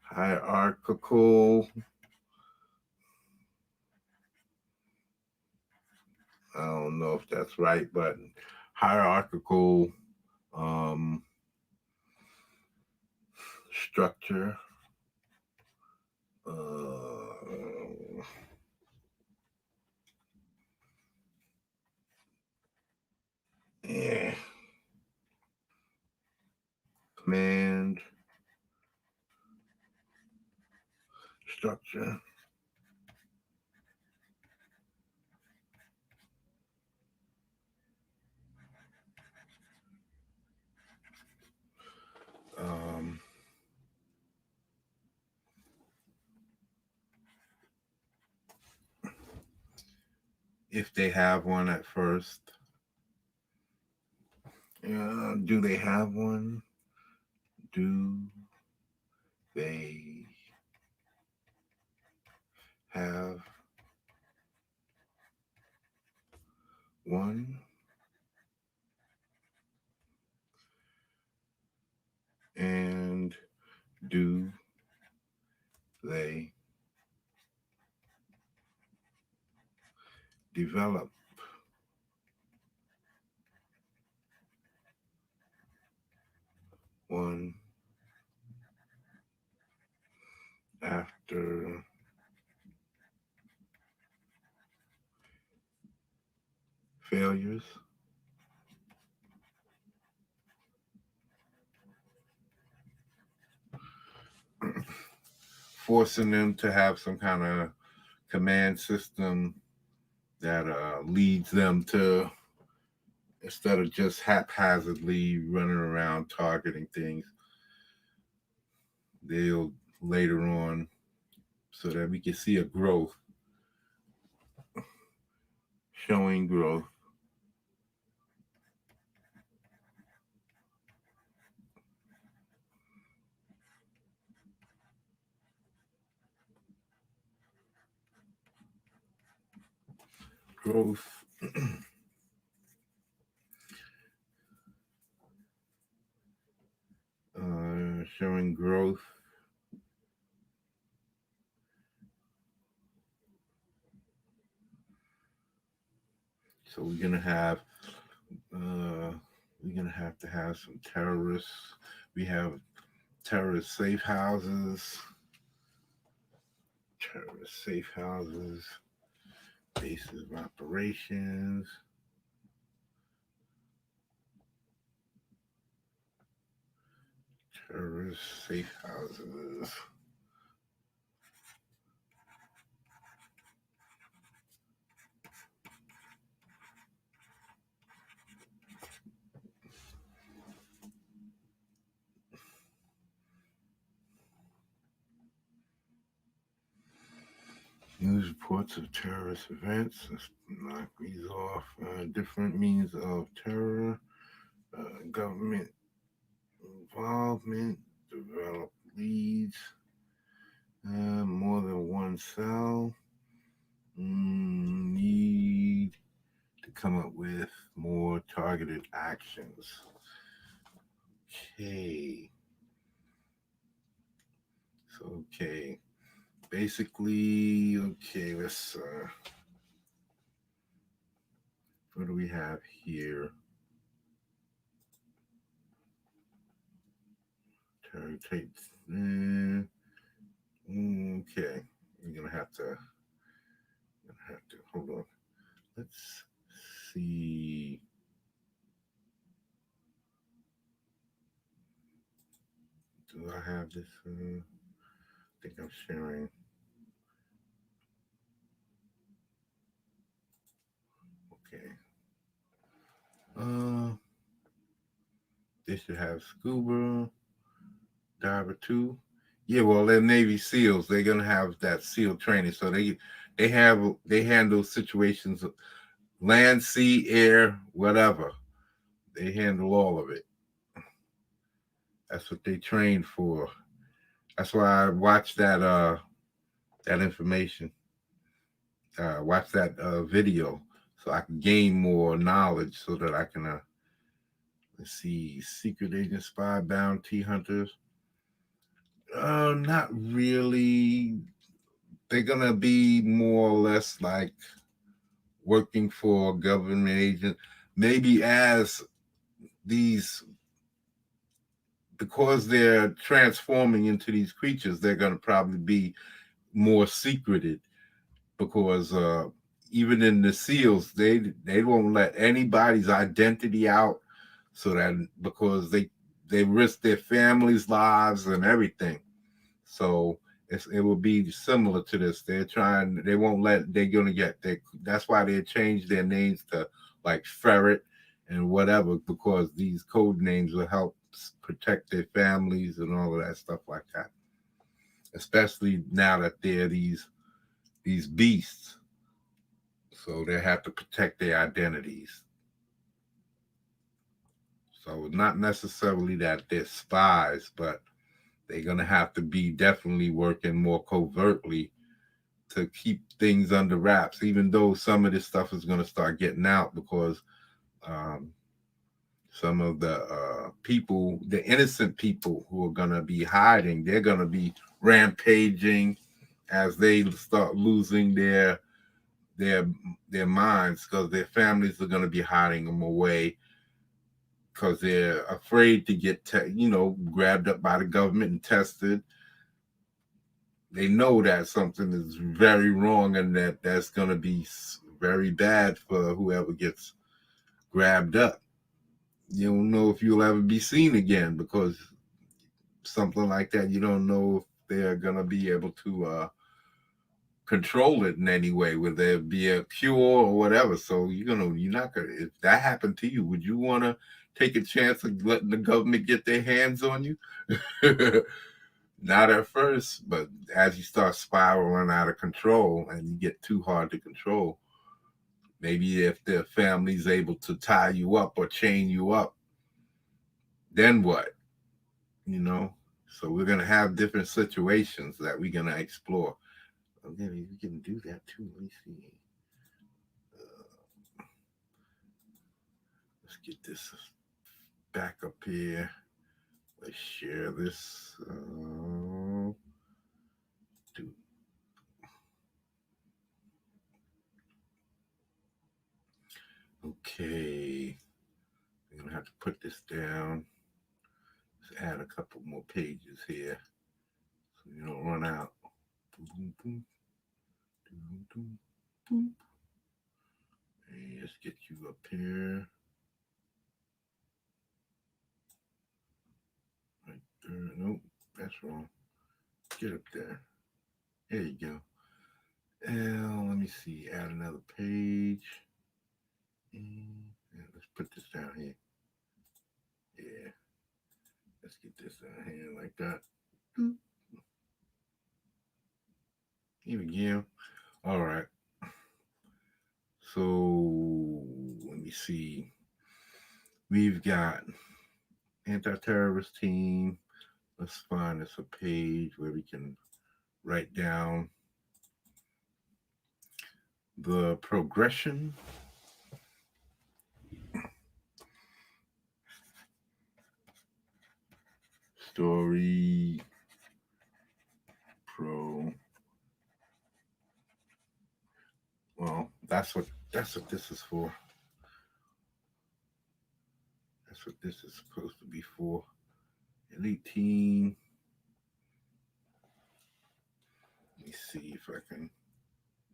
A: hierarchical. I don't know if that's right, but hierarchical um, structure. Yeah, command structure. Um, if they have one at first. Do they have one? Do they have one? And do they develop one after failures? Forcing them to have some kind of command system that leads them to, instead of just haphazardly running around targeting things, they'll later on, so that we can see a growth, showing growth. Growth. Showing growth. So we're gonna have to have some terrorists. We have terrorist safe houses, bases of operations, terrorist safe houses. News reports of terrorist events. Let's knock these off. Different means of terror. Government involvement. Develop leads. More than one cell. Need to come up with more targeted actions. Okay. So, okay. Basically, okay, let's, what do we have here? Target. Okay. You're gonna have to, hold on. Let's see. Do I have this? I think I'm sharing. Okay. Uh, they should have scuba diver too. Yeah, well, they're Navy SEALs. They're gonna have that SEAL training, so they handle situations, land, sea, air, whatever. They handle all of it. That's what they train for. That's why I watched that information. Watch that video so I can gain more knowledge so that I can let's see, secret agent, spy, bounty hunters. Not really. They're gonna be more or less like working for a government agent, maybe as these, because they're transforming into these creatures, they're gonna probably be more secreted because even in the SEALs, they won't let anybody's identity out, so that because they risk their families' lives and everything. So it will be similar to this. They won't let, they're gonna get that's why they changed their names to like Ferret and whatever, because these code names will help protect their families and all of that stuff like that. Especially now that they're these beasts. So they have to protect their identities. So not necessarily that they're spies, but they're gonna have to be definitely working more covertly to keep things under wraps, even though some of this stuff is gonna start getting out because um, some of the people, the innocent people who are gonna be hiding, they're gonna be rampaging as they start losing their their minds because their families are gonna be hiding them away because they're afraid to get grabbed up by the government and tested. They know that something is very wrong and that's going to be very bad for whoever gets grabbed up. You don't know if you'll ever be seen again because something like that, you don't know if they're going to be able to control it in any way. Will there be a cure or whatever? So you're not gonna. If that happened to you, would you want to take a chance of letting the government get their hands on you? Not at first, but as you start spiraling out of control and you get too hard to control, maybe if the family's able to tie you up or chain you up, then what? You know. So we're gonna have different situations that we're gonna explore. Okay, we can do that too. Let me see. Let's get this back up here. Let's share this. Okay. I'm going to have to put this down. Let's add a couple more pages here so you don't run out. Boom, boom, boom, boom, boom. And let's get you up here. Right there. Nope, that's wrong. Get up there. There you go. And let me see. Add another page. And let's put this down here. Yeah. Let's get this down here like that. Here we go. All right. So let me see. We've got anti-terrorist team. Let's find us a page where we can write down the progression story pro. Well, that's what this is for. That's what this is supposed to be for. Elite team. Let me see if I can.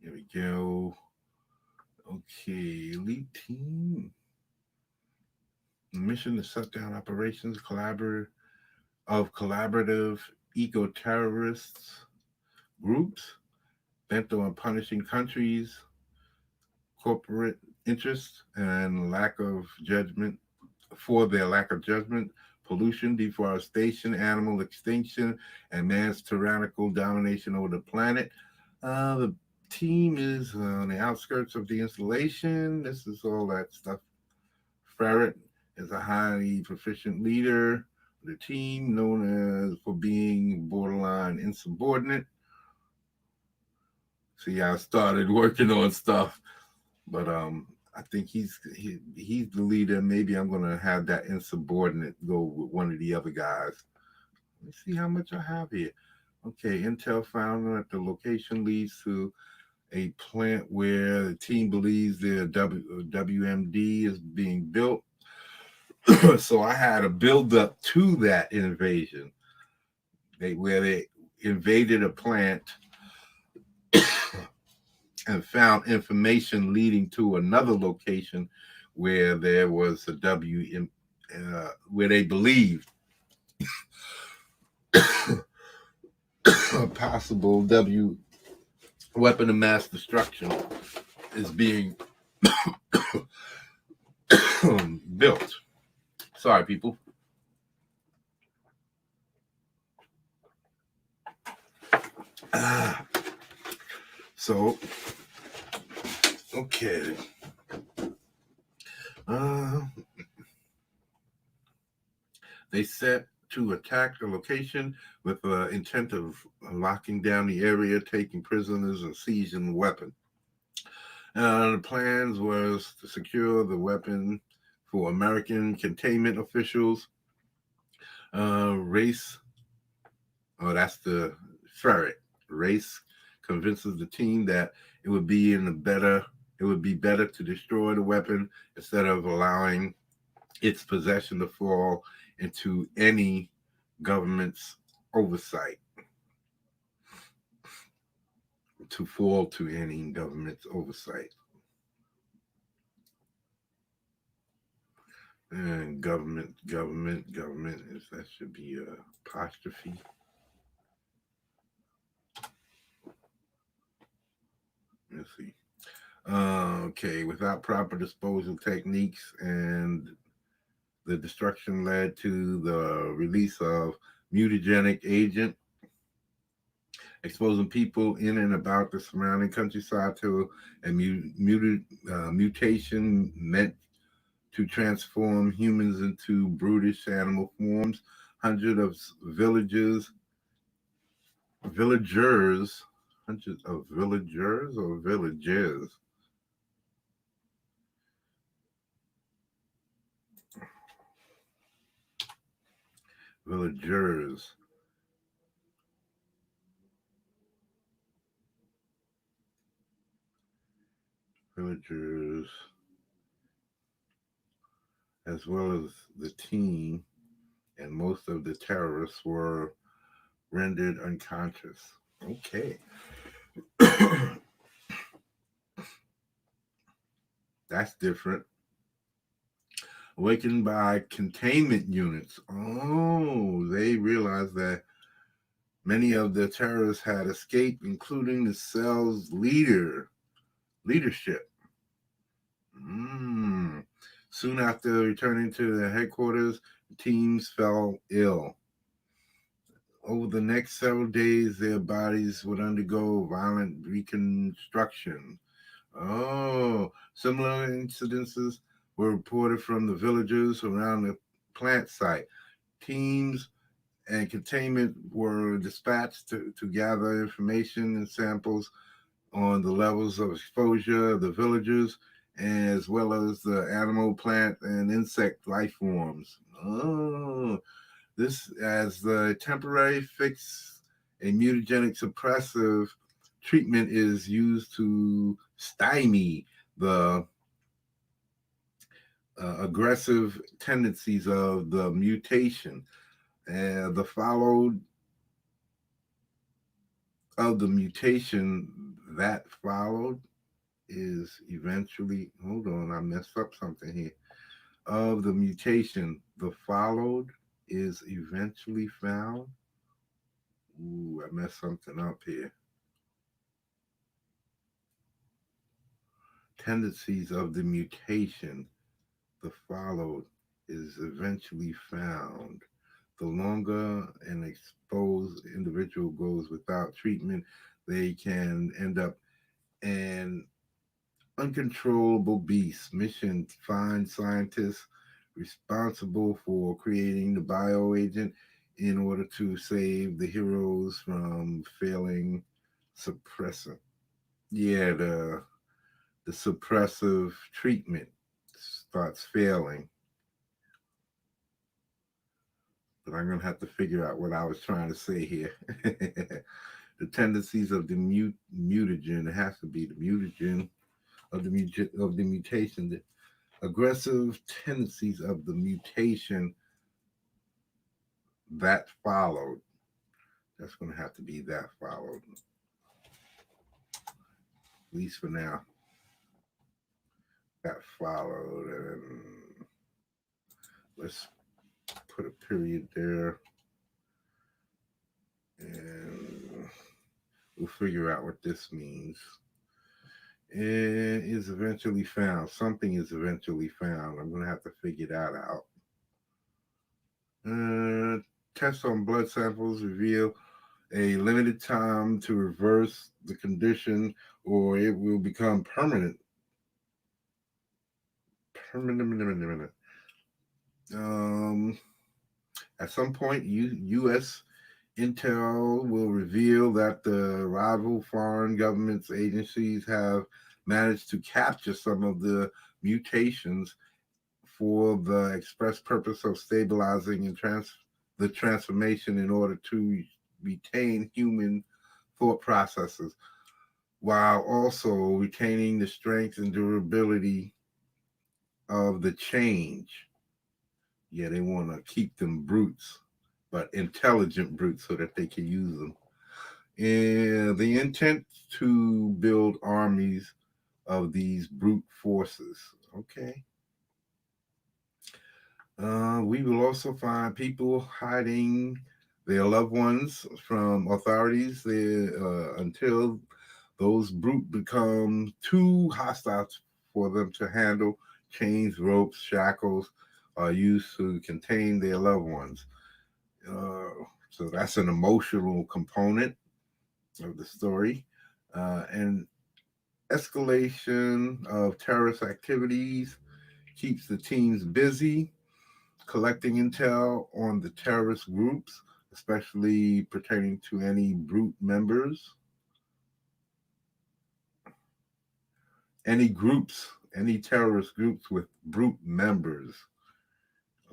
A: Here we go. Okay, elite team. The mission to shut down operations collaborative eco-terrorists groups bent on punishing countries, corporate interests, and lack of judgment for their lack of judgment, pollution, deforestation, animal extinction, and man's tyrannical domination over the planet. The team is on the outskirts of the installation. This is all that stuff. Ferret is a highly proficient leader of the team, known as for being borderline insubordinate. See, I started working on stuff, but I think he's the leader. Maybe I'm gonna have that insubordinate go with one of the other guys. Let me see how much I have here. Okay, intel found that the location leads to a plant where the team believes their WMD is being built. So I had a build up to that invasion. Where they invaded a plant and found information leading to another location where there was a where they believed a possible W weapon of mass destruction is being built. Sorry, people. So, okay. They set to attack the location with the intent of locking down the area, taking prisoners, and seizing the weapon. The plans was to secure the weapon for American containment officials. Race, that's the ferret. Race convinces the team that it would be better to destroy the weapon instead of allowing its possession to fall into any government's oversight. To fall to any government's oversight. And government, that should be a apostrophe. Let's see. Okay, without proper disposal techniques, and the destruction led to the release of mutagenic agent, exposing people in and about the surrounding countryside to a mutation meant to transform humans into brutish animal forms. Hundreds of villagers, hundreds of villagers or villages. Villagers. Villagers, as well as the team, and most of the terrorists were rendered unconscious. Okay. That's different. Awakened by containment units. Oh, they realized that many of the terrorists had escaped, including the cell's leadership. Soon after returning to their headquarters, the teams fell ill. Over the next several days, their bodies would undergo violent reconstruction. Oh, similar incidences were reported from the villagers around the plant site. Teams and containment were dispatched to gather information and samples on the levels of exposure of the villagers, as well as the animal, plant, and insect life forms. Oh, this as the temporary fix, a mutagenic suppressive treatment is used to stymie the aggressive tendencies of the mutation. And the followed of the mutation that followed is eventually, hold on, I messed up something here. Of the mutation, the followed is eventually found. Ooh, I messed something up here. Tendencies of the mutation, the followed is eventually found. The longer an exposed individual goes without treatment, they can end up an uncontrollable beast. Mission: find scientists responsible for creating the bioagent in order to save the heroes from failing suppressant. Yeah, the suppressive treatment starts failing. But I'm gonna have to figure out what I was trying to say here. The tendencies of the mutagen, it has to be the mutagen of the mutation. The aggressive tendencies of the mutation that followed. That's gonna have to be that followed, at least for now. That followed, and let's put a period there, and we'll figure out what this means. It is eventually found. Something is eventually found. I'm gonna have to figure that out. Tests on blood samples reveal a limited time to reverse the condition, or it will become permanent. Permanent. Um, at some point, U.S. Intel will reveal that the rival foreign governments agencies have managed to capture some of the mutations for the express purpose of stabilizing and the transformation in order to retain human thought processes while also retaining the strength and durability of the change. Yeah, they want to keep them brutes, but intelligent brutes so that they can use them. And the intent to build armies of these brute forces. Okay. We will also find people hiding their loved ones from authorities until those brute become too hostile for them to handle. Chains, ropes, shackles are used to contain their loved ones. Uh, so that's an emotional component of the story. And escalation of terrorist activities keeps the teams busy collecting intel on the terrorist groups, especially pertaining to any brute members, any terrorist groups with brute members.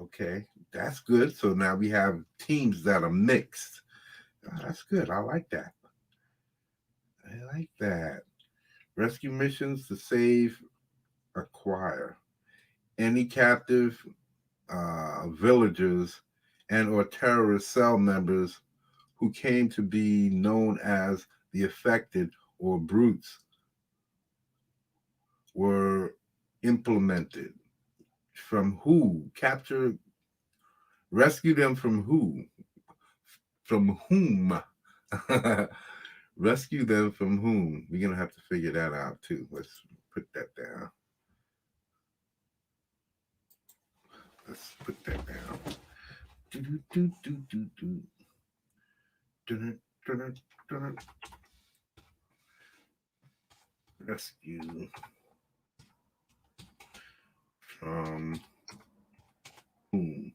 A: Okay, that's good. So now we have teams that are mixed. That's good. I like that. I like that. Rescue missions to save, acquire any captive villagers and or terrorist cell members who came to be known as the affected or brutes were implemented. From who? Capture, rescue them from who? From whom? Rescue them from whom? We're going to have to figure that out too. Let's put that down. Let's put that down. Rescue from whom?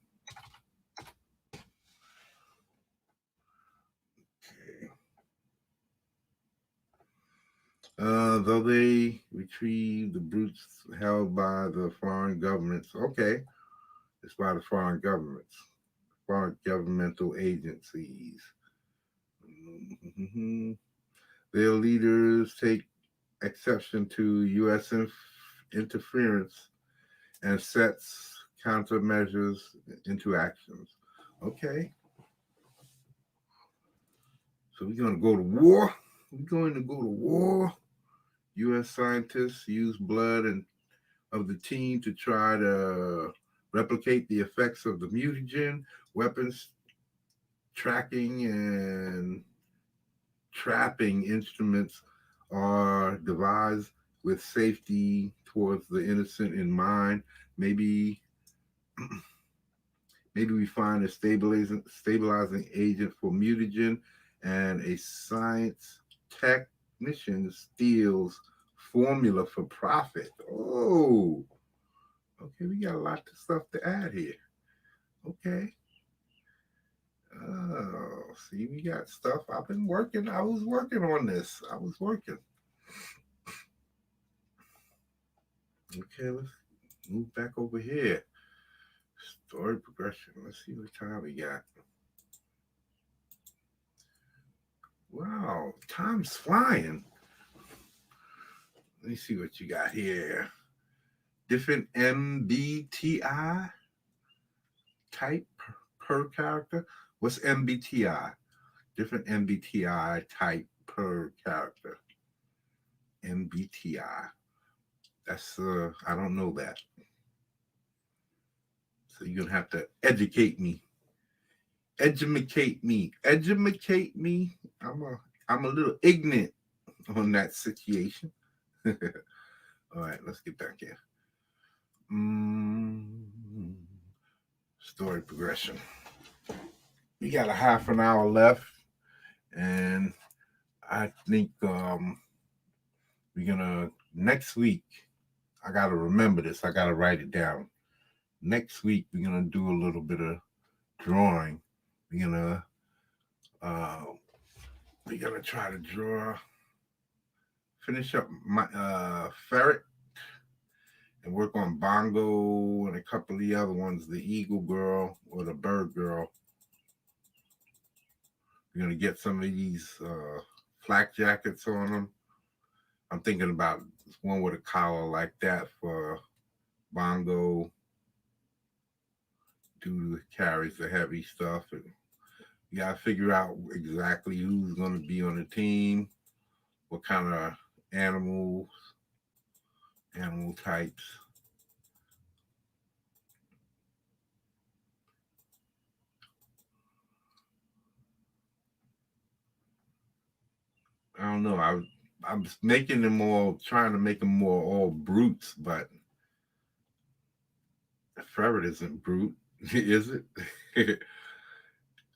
A: retrieve the brutes held by the foreign governments. Okay, it's by the foreign governments, foreign governmental agencies. Mhm. Their leaders take exception to U.S. Interference and sets countermeasures into actions. Okay, so we're going to go to war. We're going to go to war. U.S. scientists use blood and of the team to try to replicate the effects of the mutagen. Weapons tracking and trapping instruments are devised with safety towards the innocent in mind. Maybe maybe we find a stabilizing agent for mutagen, and a science technician steals formula for profit. Oh, okay, we got a lot of stuff to add here. Okay. Oh, see, we got stuff. I was working on this. I was working. Okay, let's move back over here. Story progression. Let's see what time we got. Wow, time's flying. Let me see what you got here. Different MBTI type per character. What's MBTI? Different MBTI type per character. MBTI. That's I don't know that. So you're gonna have to educate me. Educate me. Educate me. I'm a little ignorant on that situation. All right, let's get back here. Story progression. We got a half an hour left, and I think we're gonna next week. I gotta remember this. I gotta write it down. Next week we're gonna do a little bit of drawing. We're gonna try to finish up my ferret and work on Bongo and a couple of the other ones, the Eagle Girl or the Bird Girl. We're gonna get some of these flak jackets on them. I'm thinking about one with a collar like that for Bongo. Dude carries the heavy stuff, and you gotta figure out exactly who's gonna be on the team, what kind of animal types. I don't know. I'm making them all, trying to make them more all brutes, but the ferret isn't brute, is it?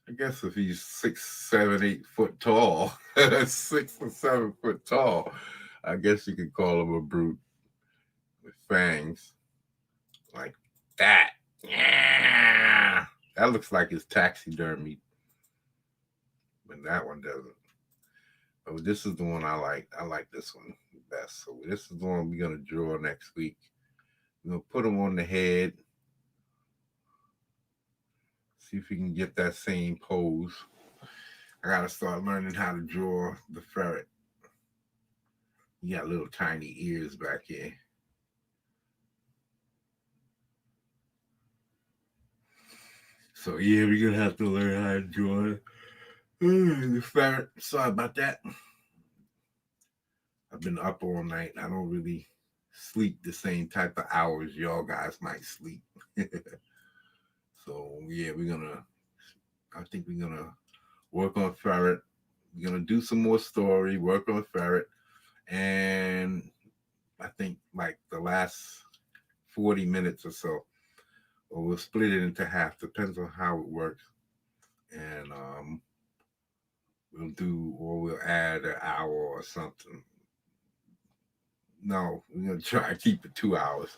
A: I guess if he's 6, 7, 8 foot tall, 6 or 7 foot tall, I guess you could call him a brute with fangs like that. Yeah, that looks like his taxidermy, but that one doesn't. But this is the one I like. I like this one best. So this is the one we're gonna draw next week. We're gonna put him on the head. See if we can get that same pose. I gotta start learning how to draw the ferret. He got little tiny ears back here. So yeah, we're gonna have to learn how to draw the ferret. Sorry about that. I've been up all night. I don't really sleep the same type of hours y'all guys might sleep. So yeah, I think we're gonna work on ferret. We're gonna do some more story, work on ferret, and I think like the last 40 minutes or so, or we'll split it into half. Depends on how it works, and we'll add an hour or something. No, we're gonna try to keep it 2 hours.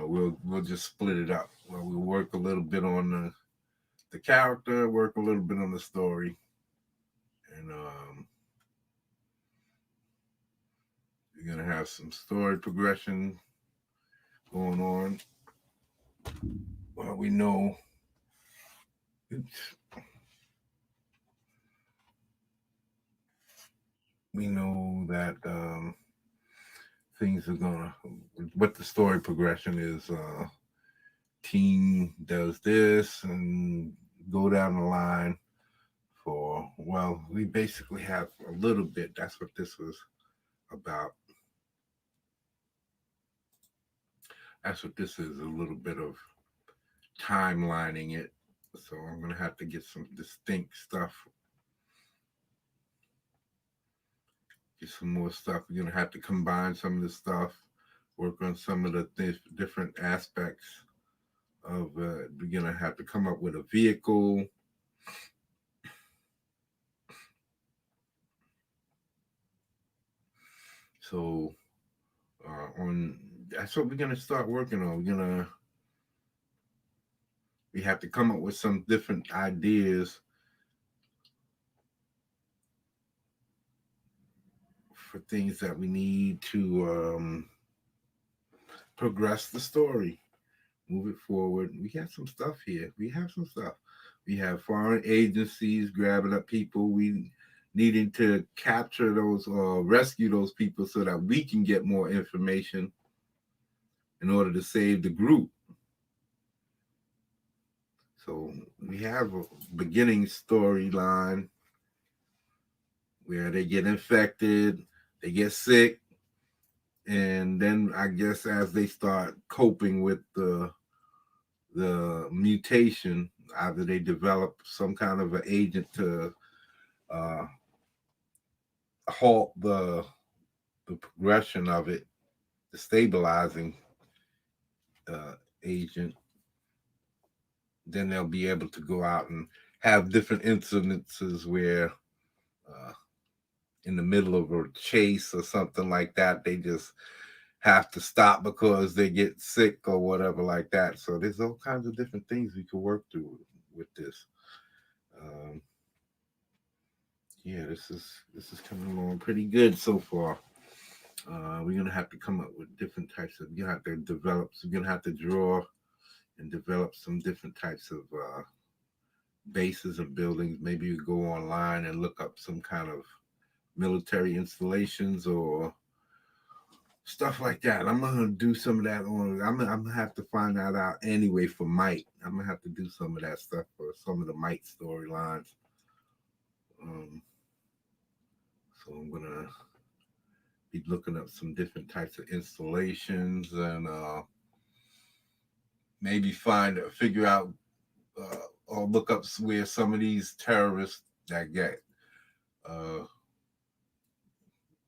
A: We'll just split it up. Well, we'll work a little bit on the character, work a little bit on the story, and We're gonna have some story progression going on. Well, we know. Oops. We know that things are gonna. What the story progression is. Team does this and go down the line for. Well, we basically have a little bit. That's what this was about. That's what this is. A little bit of timelining it. So I'm gonna have to get some distinct stuff. Get some more stuff. We're gonna have to combine some of the stuff. Work on some of the different aspects of. We're gonna have to come up with a vehicle. So on that's what we're gonna start working on. We have to come up with some different ideas for things that we need to progress the story, move it forward. We got some stuff here. We have some stuff. We have foreign agencies grabbing up people. We needing to capture those or rescue those people so that we can get more information in order to save the group. So we have a beginning storyline where they get infected, they get sick, and then I guess as they start coping with the mutation, either they develop some kind of an agent to uh, halt the progression of it, the stabilizing agent. Then they'll be able to go out and have different incidences where, uh, in the middle of a chase or something like that, they just have to stop because they get sick or whatever like that. So there's all kinds of different things we could work through with this. Um, yeah, this is coming along pretty good so far. We're gonna have to come up with different types of. You're gonna have to develop. So you're gonna have to draw and develop some different types of bases and buildings. Maybe you go online and look up some kind of military installations or stuff like that. I'm gonna do some of that on. I'm gonna have to find that out anyway for Mike. I'm gonna have to do some of that stuff for some of the Mike storylines. Um, so I'm gonna be looking up some different types of installations and maybe figure out or look up where some of these terrorists that get uh,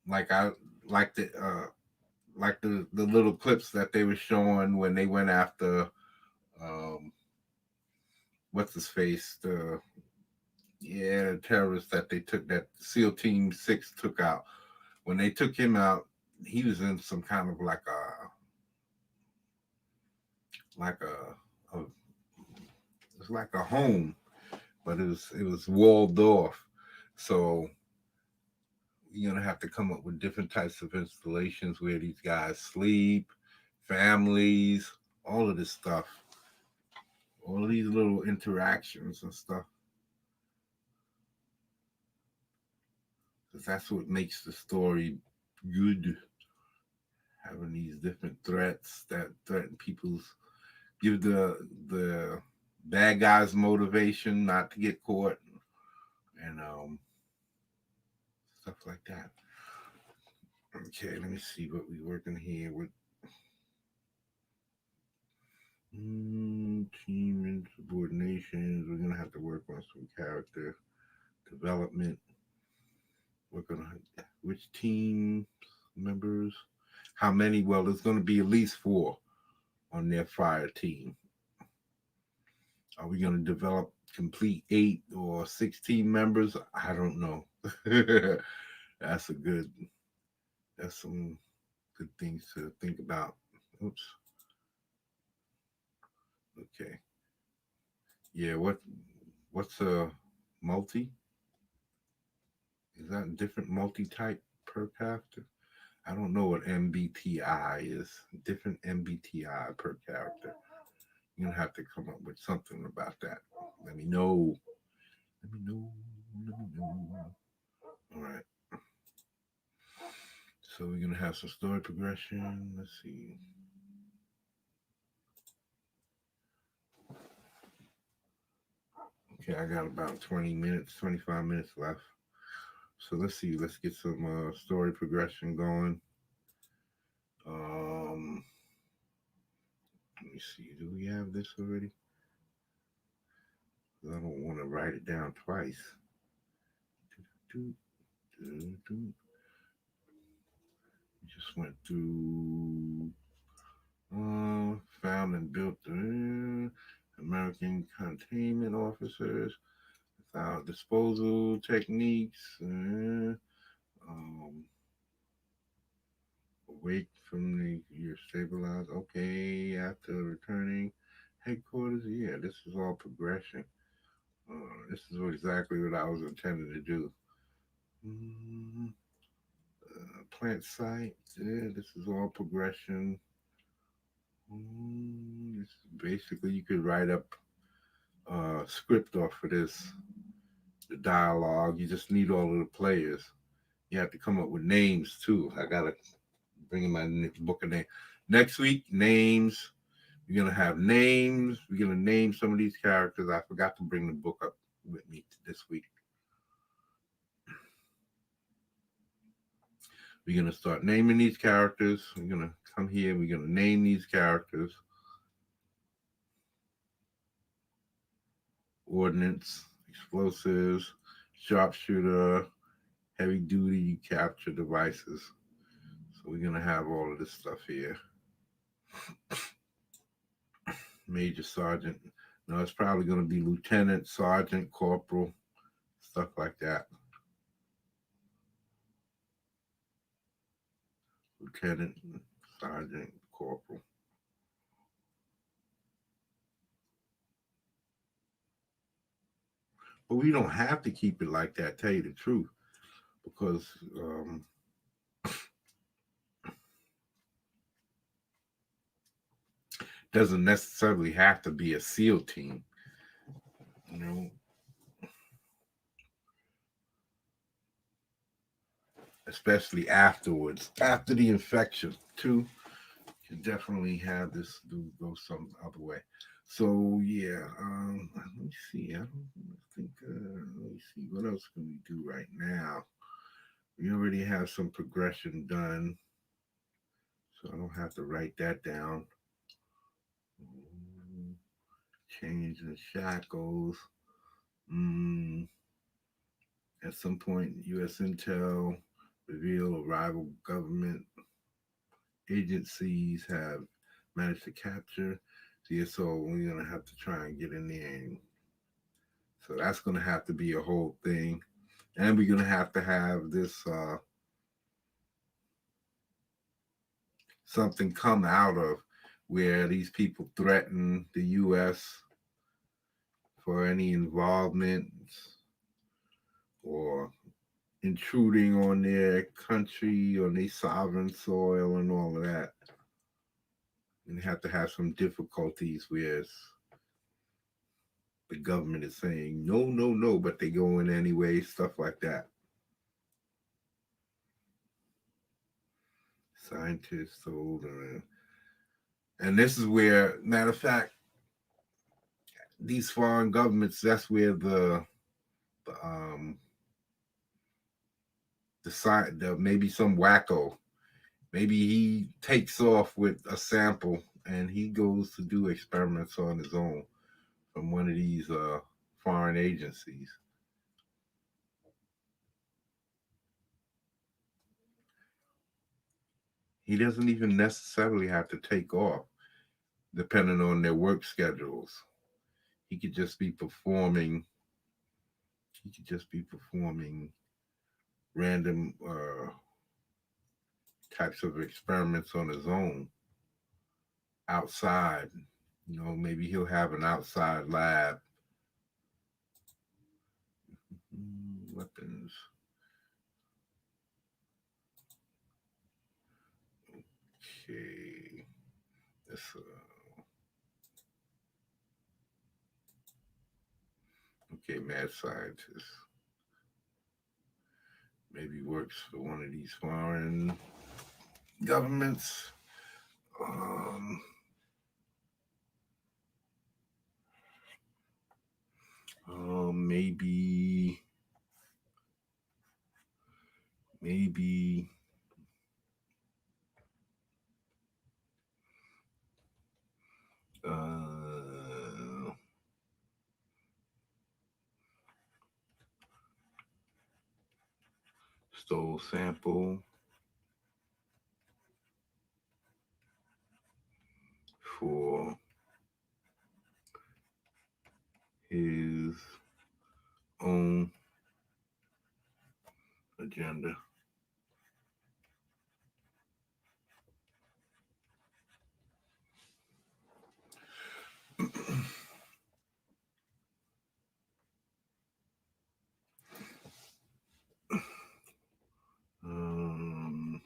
A: like I like the little clips that they were showing when they went after um, what's his face the terrorist that they took that SEAL Team 6 took out. When they took him out, he was in some kind of like a it's like a home, but it was walled off. So you're gonna have to come up with different types of installations where these guys sleep, families, all of this stuff, all of these little interactions and stuff. Because that's what makes the story good. Having these different threats that threaten people's give the bad guys motivation not to get caught and stuff like that. Okay, let me see what we're working here with. Team insubordinations. We're gonna have to work on some character development. We're gonna which team members? How many? Well, there's gonna be at least 4 on their fire team. Are we gonna develop complete 8 or 16 members? I don't know. that's a good. That's some good things to think about. Oops. Okay. Yeah. What's a multi? Is that a different multi-type per character? I don't know what MBTI is. Different MBTI per character. You're gonna have to come up with something about that. Let me know. Let me know. Let me know. All right. So we're gonna have some story progression. Let's see. Okay, I got about 20 minutes, 25 minutes left. So let's see. Let's get some story progression going. Let me see. Do we have this already? I don't want to write it down twice. We just went through found and built American containment officers, found disposal techniques, awake from the you're stabilized. Okay, after returning headquarters, yeah, this is all progression. This is exactly what I was intending to do. Mm, plant site, yeah, this is all progression. This is basically you could write up a script off of this. The dialogue, you just need all of the players. You have to come up with names too. I gotta bring in my book of names. Next week, names. We're gonna have names. We're gonna name some of these characters. I forgot to bring the book up with me this week. We're gonna start naming these characters. We're gonna come here. We're gonna name these characters. Ordnance, explosives, sharpshooter, heavy duty capture devices. So we're gonna have all of this stuff here. Major sergeant. No, it's probably gonna be lieutenant, sergeant, corporal, stuff like that. Lieutenant, sergeant, corporal. But we don't have to keep it like that, tell you the truth, because doesn't necessarily have to be a SEAL team. You know, especially afterwards, after the infection, too. You definitely have this go some other way. So yeah, let me see. I don't think. Let me see. What else can we do right now? We already have some progression done, so I don't have to write that down. Change the shackles. Mm, at some point, U.S. Intel reveal rival government agencies have managed to capture. So we're gonna have to try and get in there, and so that's gonna have to be a whole thing, and we're gonna have this something come out of where these people threaten the U.S. for any involvement or intruding on their country, on their sovereign soil, and all of that. And have to have some difficulties where the government is saying no, no, no, but they go in anyway, stuff like that. Scientists told, and this is where, matter of fact, these foreign governments. That's where the maybe some wacko, maybe he takes off with a sample and he goes to do experiments on his own from one of these foreign agencies. He doesn't even necessarily have to take off, depending on their work schedules. He could just be performing. He could just be performing random types of experiments on his own outside. Maybe he'll have an outside lab. Weapons. It's, okay, mad scientist. Maybe works for one of these foreign governments. Um, maybe uh, stole sample for his own agenda. um,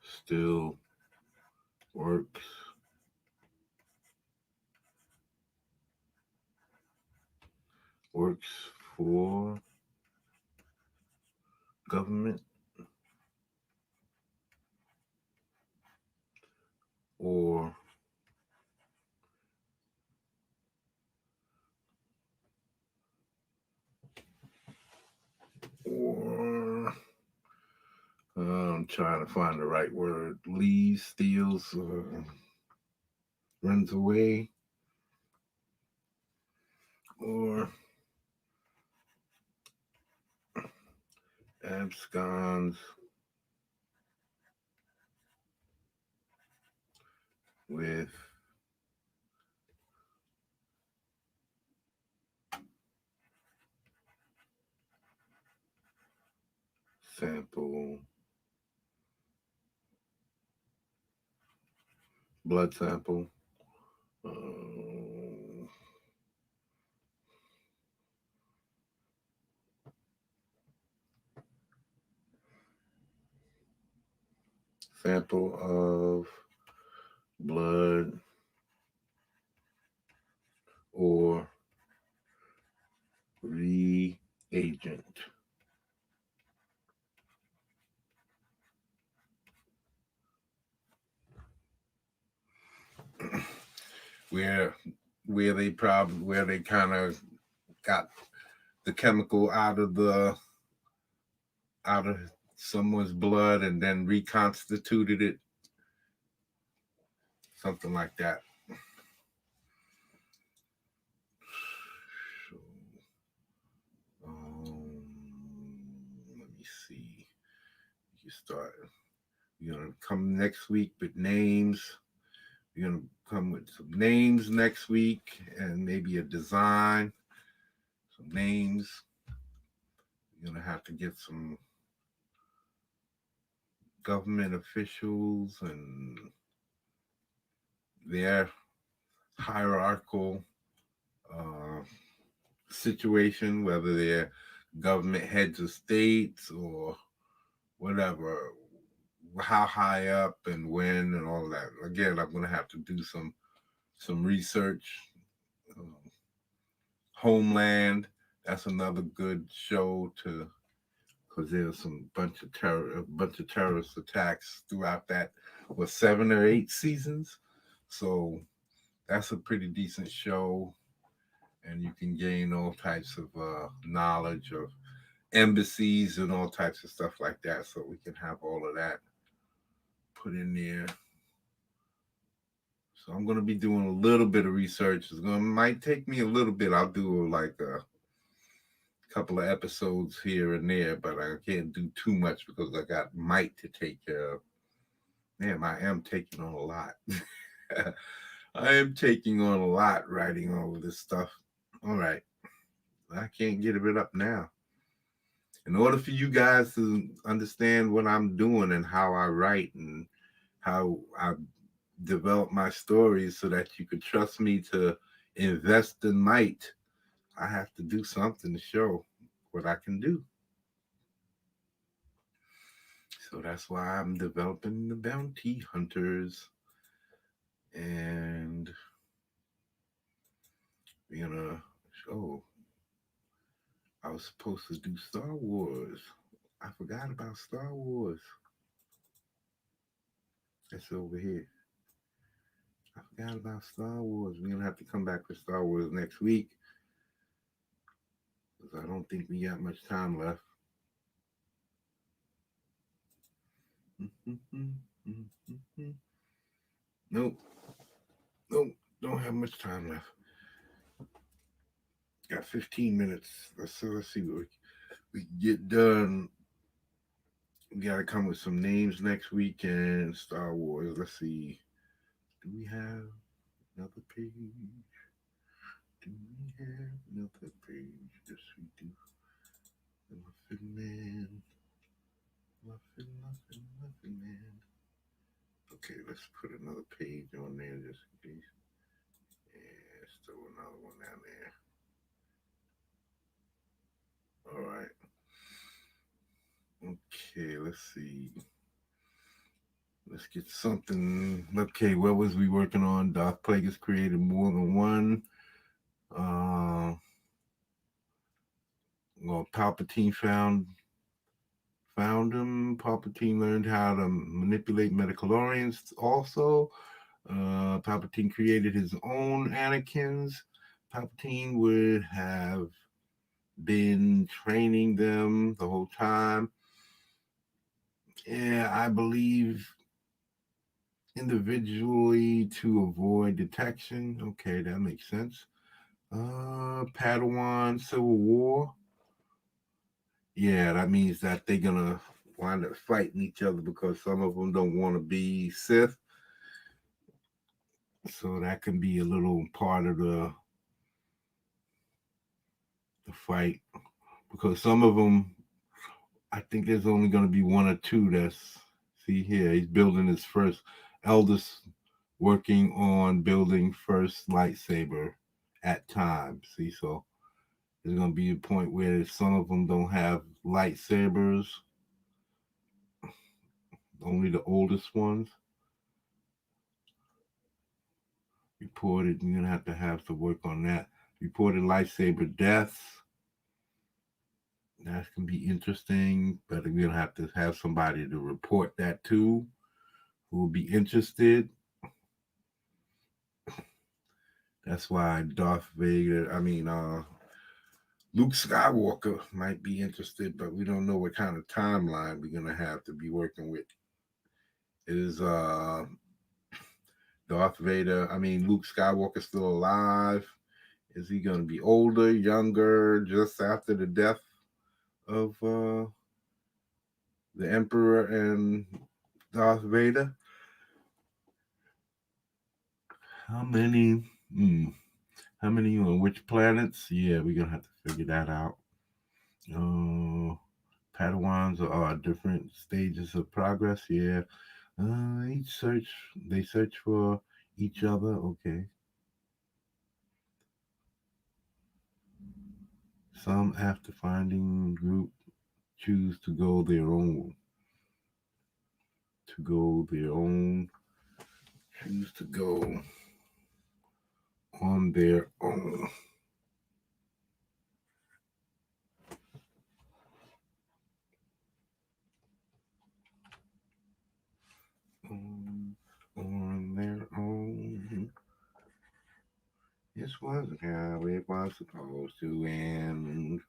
A: still works for government or or I'm trying to find the right word. Leaves, steals, runs away, or absconds with sample, blood sample. Sample of blood or reagent. where where they kind of got the chemical out of someone's blood and then reconstituted it, something like that. So, let me see. You start. You're gonna come next week with names. You're gonna come with some names next week and maybe a design. Some names. You're gonna have to get some government officials and their hierarchical situation, whether they're government heads of states or whatever, how high up and when and all that. Again, I'm going to have to do some research. Homeland, that's another good show to, because there's a bunch of terrorist attacks throughout that, 7 or 8 seasons. So that's a pretty decent show, and you can gain all types of knowledge of embassies and all types of stuff like that. So we can have all of that put in there. So I'm going to be doing a little bit of research. Might take me a little bit. I'll do like a couple of episodes here and there, but I can't do too much because I got Mike to take care of. Man, I am taking on a lot. I am taking on a lot writing all of this stuff. All right. I can't get it up now. In order for you guys to understand what I'm doing and how I write and how I develop my stories so that you could trust me to invest in might, I have to do something to show what I can do. So that's why I'm developing the bounty hunters. And we're gonna show. I was supposed to do Star Wars. I forgot about Star Wars. That's over here. I forgot about Star Wars. We're gonna have to come back for Star Wars next week because I don't think we got much time left. Nope. Nope. Don't have much time left. Got 15 minutes. Let's see what we can get done. We gotta come with some names next week and Star Wars. Let's see. Do we have another page? Do we have another page? Yes, we do. The Muffin Man. Muffin Man. Okay, let's put another page on there just in case. Yeah, let's throw another one down there. All right. Okay, let's see. Let's get something. Okay, what was we working on? Darth Plagueis created more than one. Well, Palpatine found him. Palpatine learned how to manipulate metachlorians also. Palpatine created his own Anakins. Palpatine would have been training them the whole time. Yeah, I believe individually to avoid detection. Okay, that makes sense. Padawan Civil War. Yeah, that means that they're gonna wind up fighting each other because some of them don't want to be Sith. So that can be a little part of the fight because some of them, I think there's only going to be one or two. That's see here, he's building his first eldest, working on building first lightsaber at time. See, so there's going to be a point where some of them don't have lightsabers, only the oldest ones. Reported, you're going to have to work on that. Reported lightsaber deaths. That can be interesting, but we're going to have somebody to report that to who will be interested. That's why Luke Skywalker might be interested, but we don't know what kind of timeline we're going to have to be working with. Is Darth Vader, Luke Skywalker still alive? Is he going to be older, younger, just after the death of the Emperor and Darth Vader? How many on which planets? Yeah, we're going to have to figure that out. Padawans are different stages of progress. Yeah. They search for each other. Okay. Some, after finding group, choose to go their own. Choose to go on their own. On their own. This wasn't how it was supposed to end.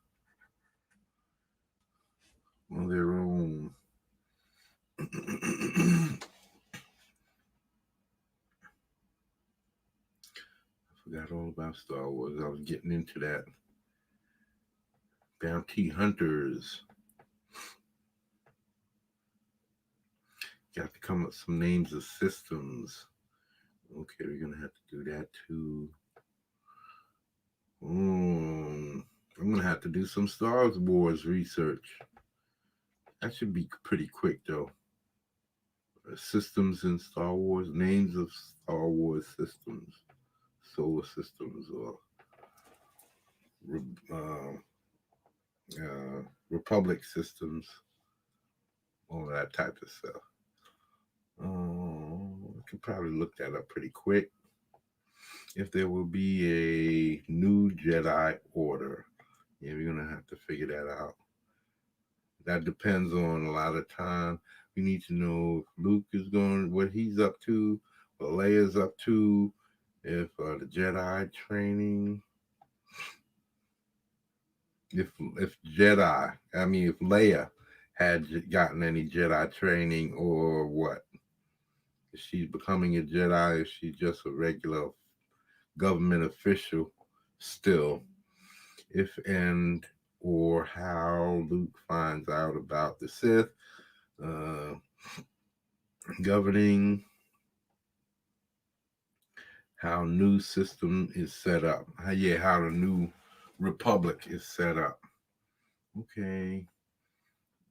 A: On their own. I forgot all about Star Wars. I was getting into that. Bounty hunters. Got to come up with some names of systems. Okay, we're gonna have to do that too. I'm gonna have to do some Star Wars research. That should be pretty quick though. Systems in Star Wars, names of Star Wars systems, solar systems, or Republic systems, all that type of stuff. I could probably look that up pretty quick. If there will be a new Jedi Order, yeah, we're gonna have to figure that out. That depends on a lot of time. We need to know if Luke is going, what he's up to, what Leia's up to, if the Jedi training, if Jedi, I mean, if Leia had gotten any Jedi training or what. If she's becoming a Jedi, if she's just a regular government official still, if and or how Luke finds out about the Sith uh, governing, how new system is set up. How the new republic is set up. Okay.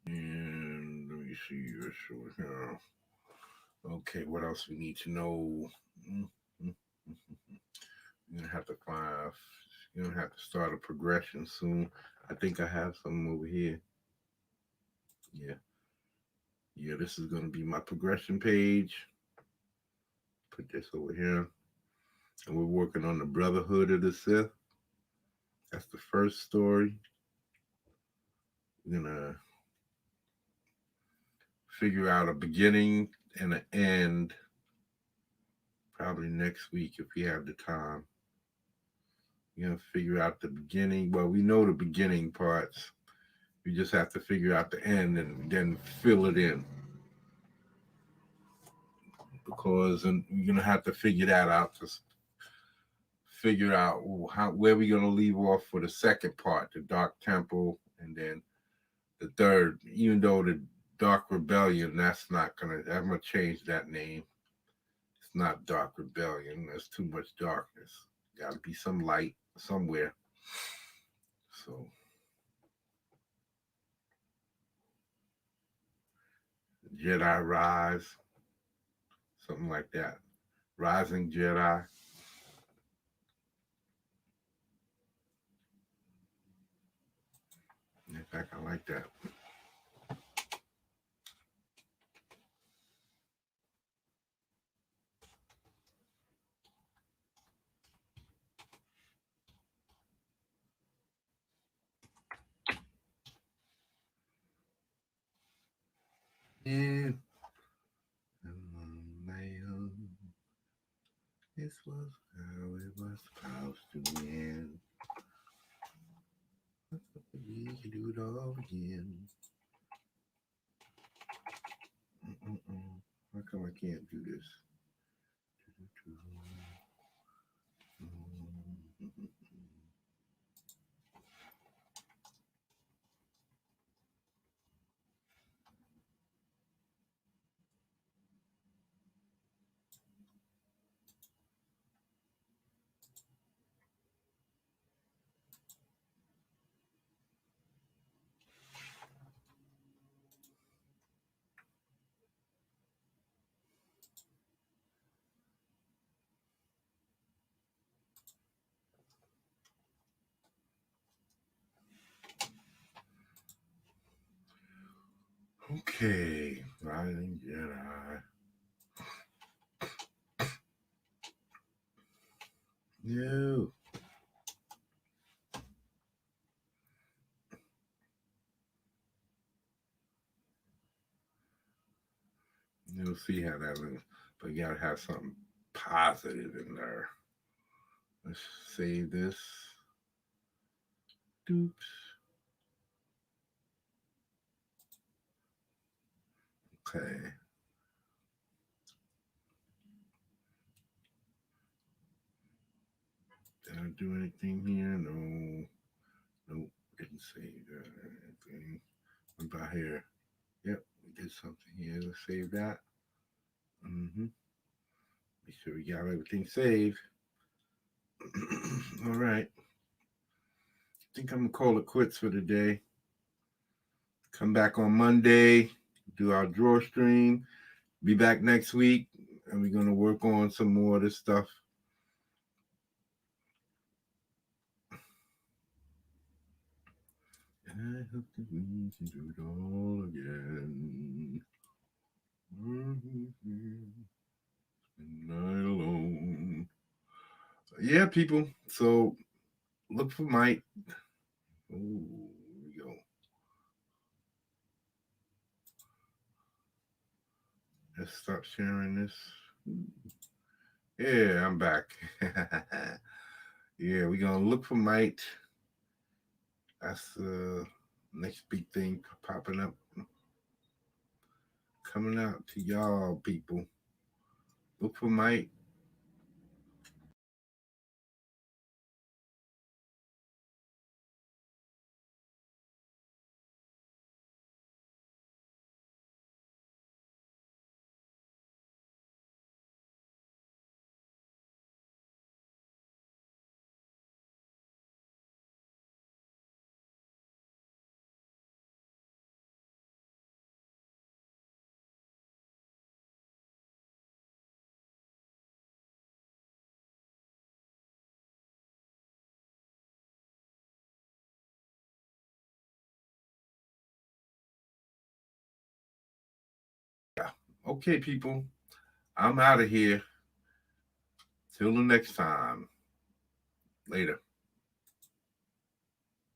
A: And let me see. Okay, what else we need to know? You're gonna have to find. You're gonna have to start a progression soon. I think I have some over here. Yeah. Yeah, this is gonna be my progression page. Put this over here. And we're working on the Brotherhood of the Sith. That's the first story. We're gonna figure out a beginning and an end probably next week if we have the time. We're gonna figure out the beginning. Well, we know the beginning parts. We just have to figure out the end and then fill it in. Because we're gonna have to figure that out to figure out where we're gonna leave off for the second part, the Dark Temple, and then the third. Even though the Dark Rebellion, I'm gonna change that name. It's not Dark Rebellion. There's too much darkness. Got to be some light somewhere. So Jedi Rise, something like that. Rising Jedi. In fact, I like that. Yeah. This was how it was supposed to end. We can do it all again. How come I can't do this? Okay, Rising Jedi. No. You'll see how that looks, but you gotta have something positive in there. Let's save this. Oops. Okay. Did I do anything here? No. Nope. Didn't save anything. What about here? Yep, we did something here. Let's save that. Make sure we got everything saved. All right. I think I'm gonna call it quits for today. Come back on Monday, do our draw stream. Be back next week, and we're gonna work on some more of this stuff. I hope that we can do it all again. Night alone. Yeah, people. So look for Mike. Oh, here we go. Let's stop sharing this. Yeah, I'm back. Yeah, we're gonna look for Mike. That's the next big thing popping up, coming out to y'all people. Look for Mike. Yeah. Okay, people. I'm out of here. Till the next time. Later.